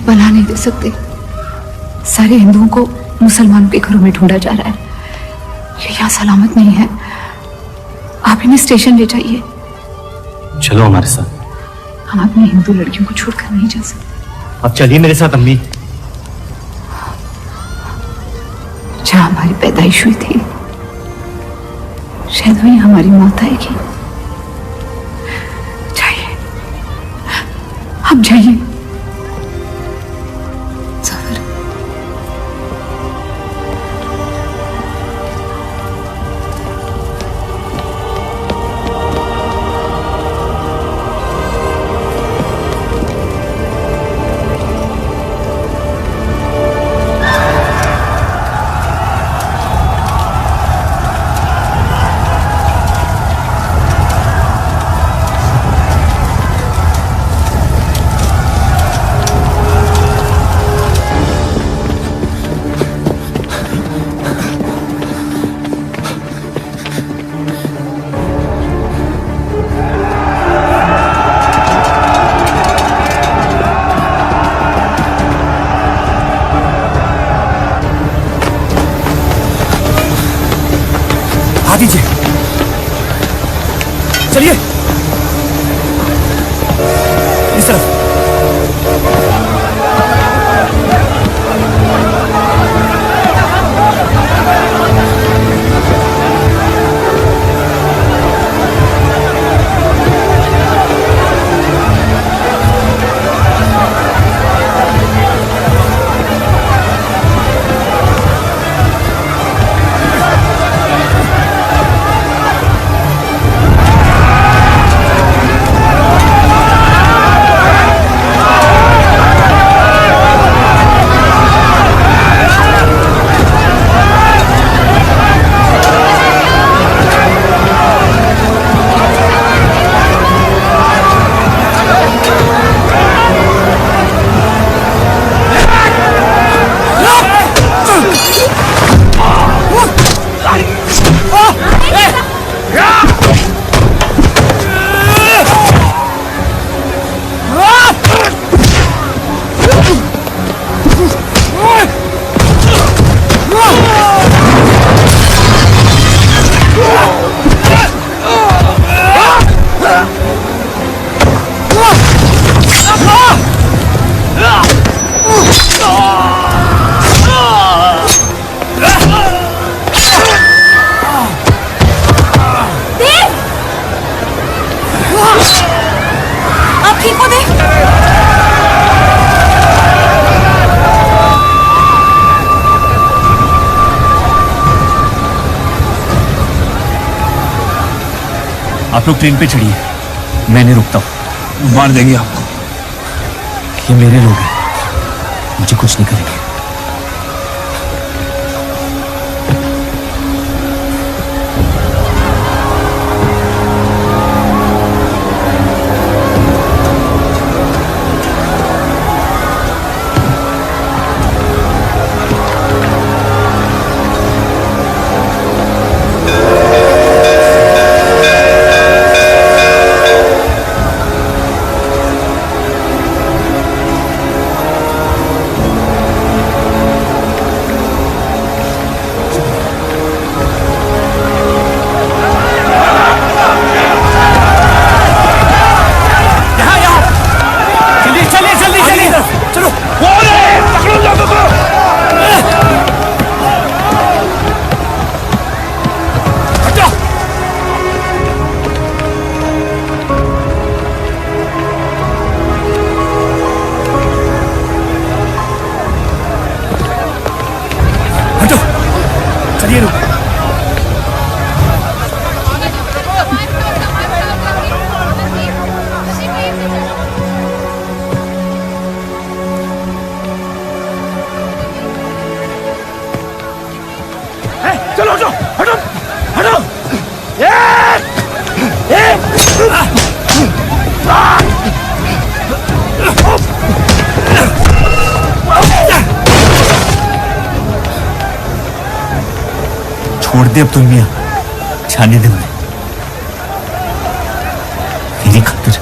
पनाह नहीं दे सकते। सारे हिंदुओं को मुसलमानों के घरों में ढूंढा जा रहा है। ये यहाँ सलामत नहीं है। आप इन्हें स्टेशन ले जाइए। चलो हमारे साथ। हम अपनी हिंदू लड़कियों को छोड़कर नहीं जा सकते। अब चलिए मेरे साथ अम्मी। जहाँ हमारी पैदाइश हुई थी शायद वहीं हमारी मौत आएगी। जाइए, आप जाइए। चलिए इस तरफ। आप लोग ट्रेन पे चढ़िए, मैं नहीं रुकता हूं। मार देंगे आपको। ये मेरे लोग हैं, मुझे कुछ नहीं करेंगे। छोड़ दे अब तुम मियां, जाने दे उन्हें मेरी खातिर।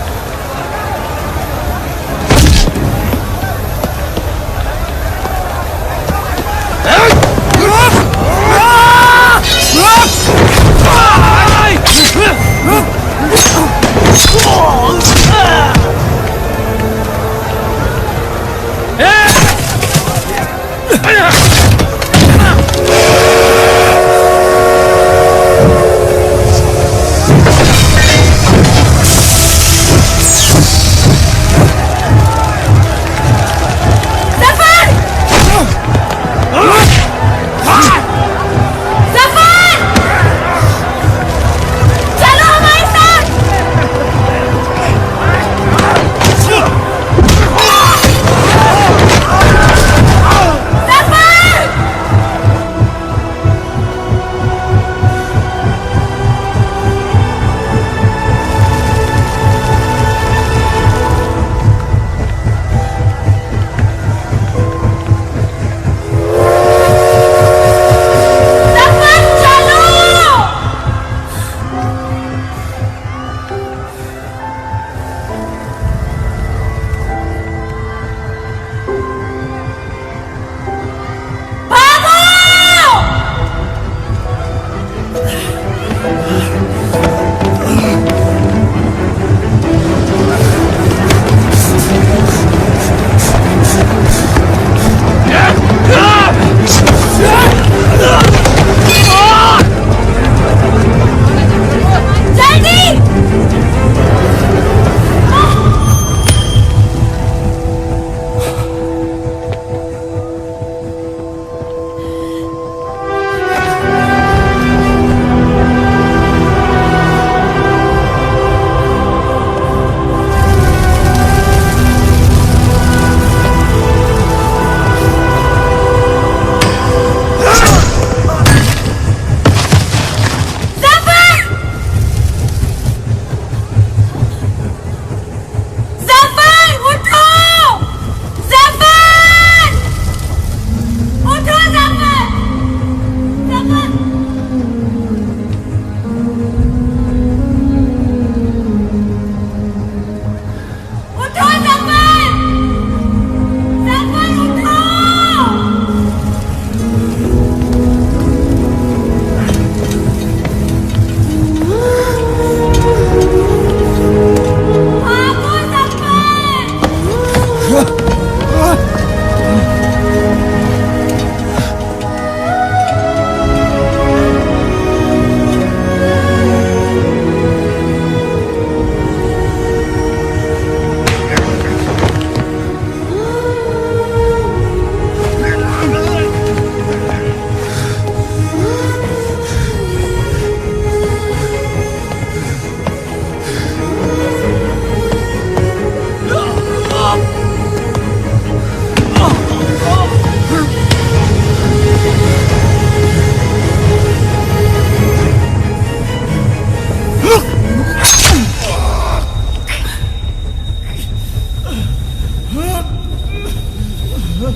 मैं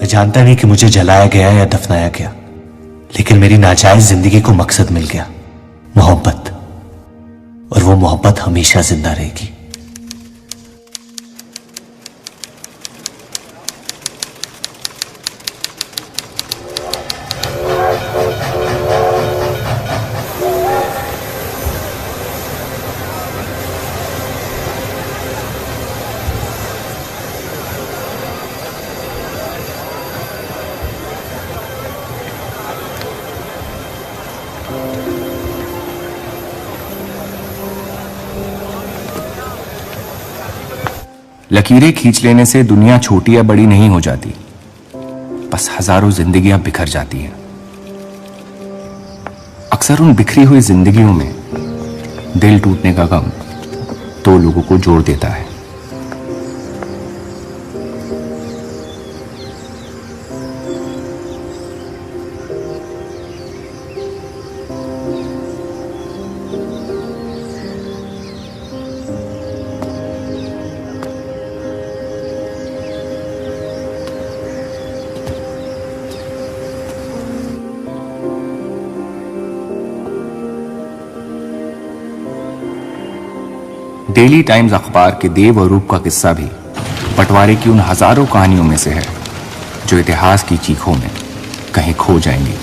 जानता नहीं कि मुझे जलाया गया या दफनाया गया, लेकिन मेरी नाजायज जिंदगी को मकसद मिल गया, मोहब्बत। और वो मोहब्बत हमेशा जिंदा रहेगी। लकीरें खींच लेने से दुनिया छोटी या बड़ी नहीं हो जाती, बस हजारों जिंदगियां बिखर जाती हैं। अक्सर उन बिखरी हुई जिंदगियों में दिल टूटने का गम दो लोगों को जोड़ देता है। डेली टाइम्स अखबार के देव और रूप का किस्सा भी बंटवारे की उन हजारों कहानियों में से है जो इतिहास की चीखों में कहीं खो जाएंगी।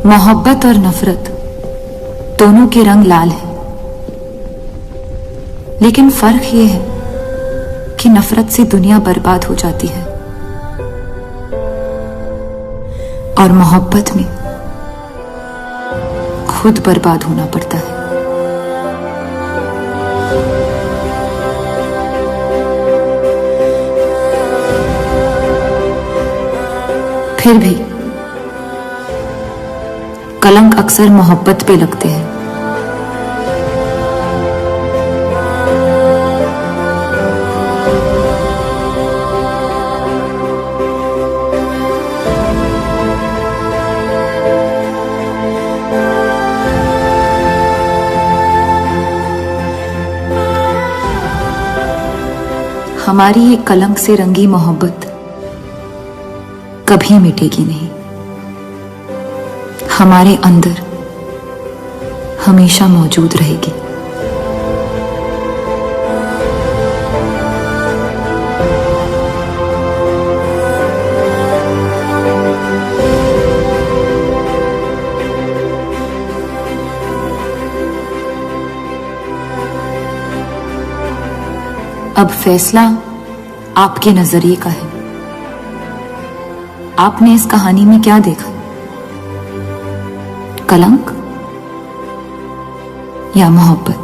मोहब्बत और नफरत दोनों के रंग लाल हैं, लेकिन फर्क यह है कि नफरत से दुनिया बर्बाद हो जाती है और मोहब्बत में खुद बर्बाद होना पड़ता है। फिर भी कलंक अक्सर मोहब्बत पे लगते हैं। हमारी ये कलंक से रंगी मोहब्बत कभी मिटेगी नहीं, हमारे अंदर हमेशा मौजूद रहेगी। अब फैसला आपके नजरिए का है। आपने इस कहानी में क्या देखा? कलंक या मोहब्बत?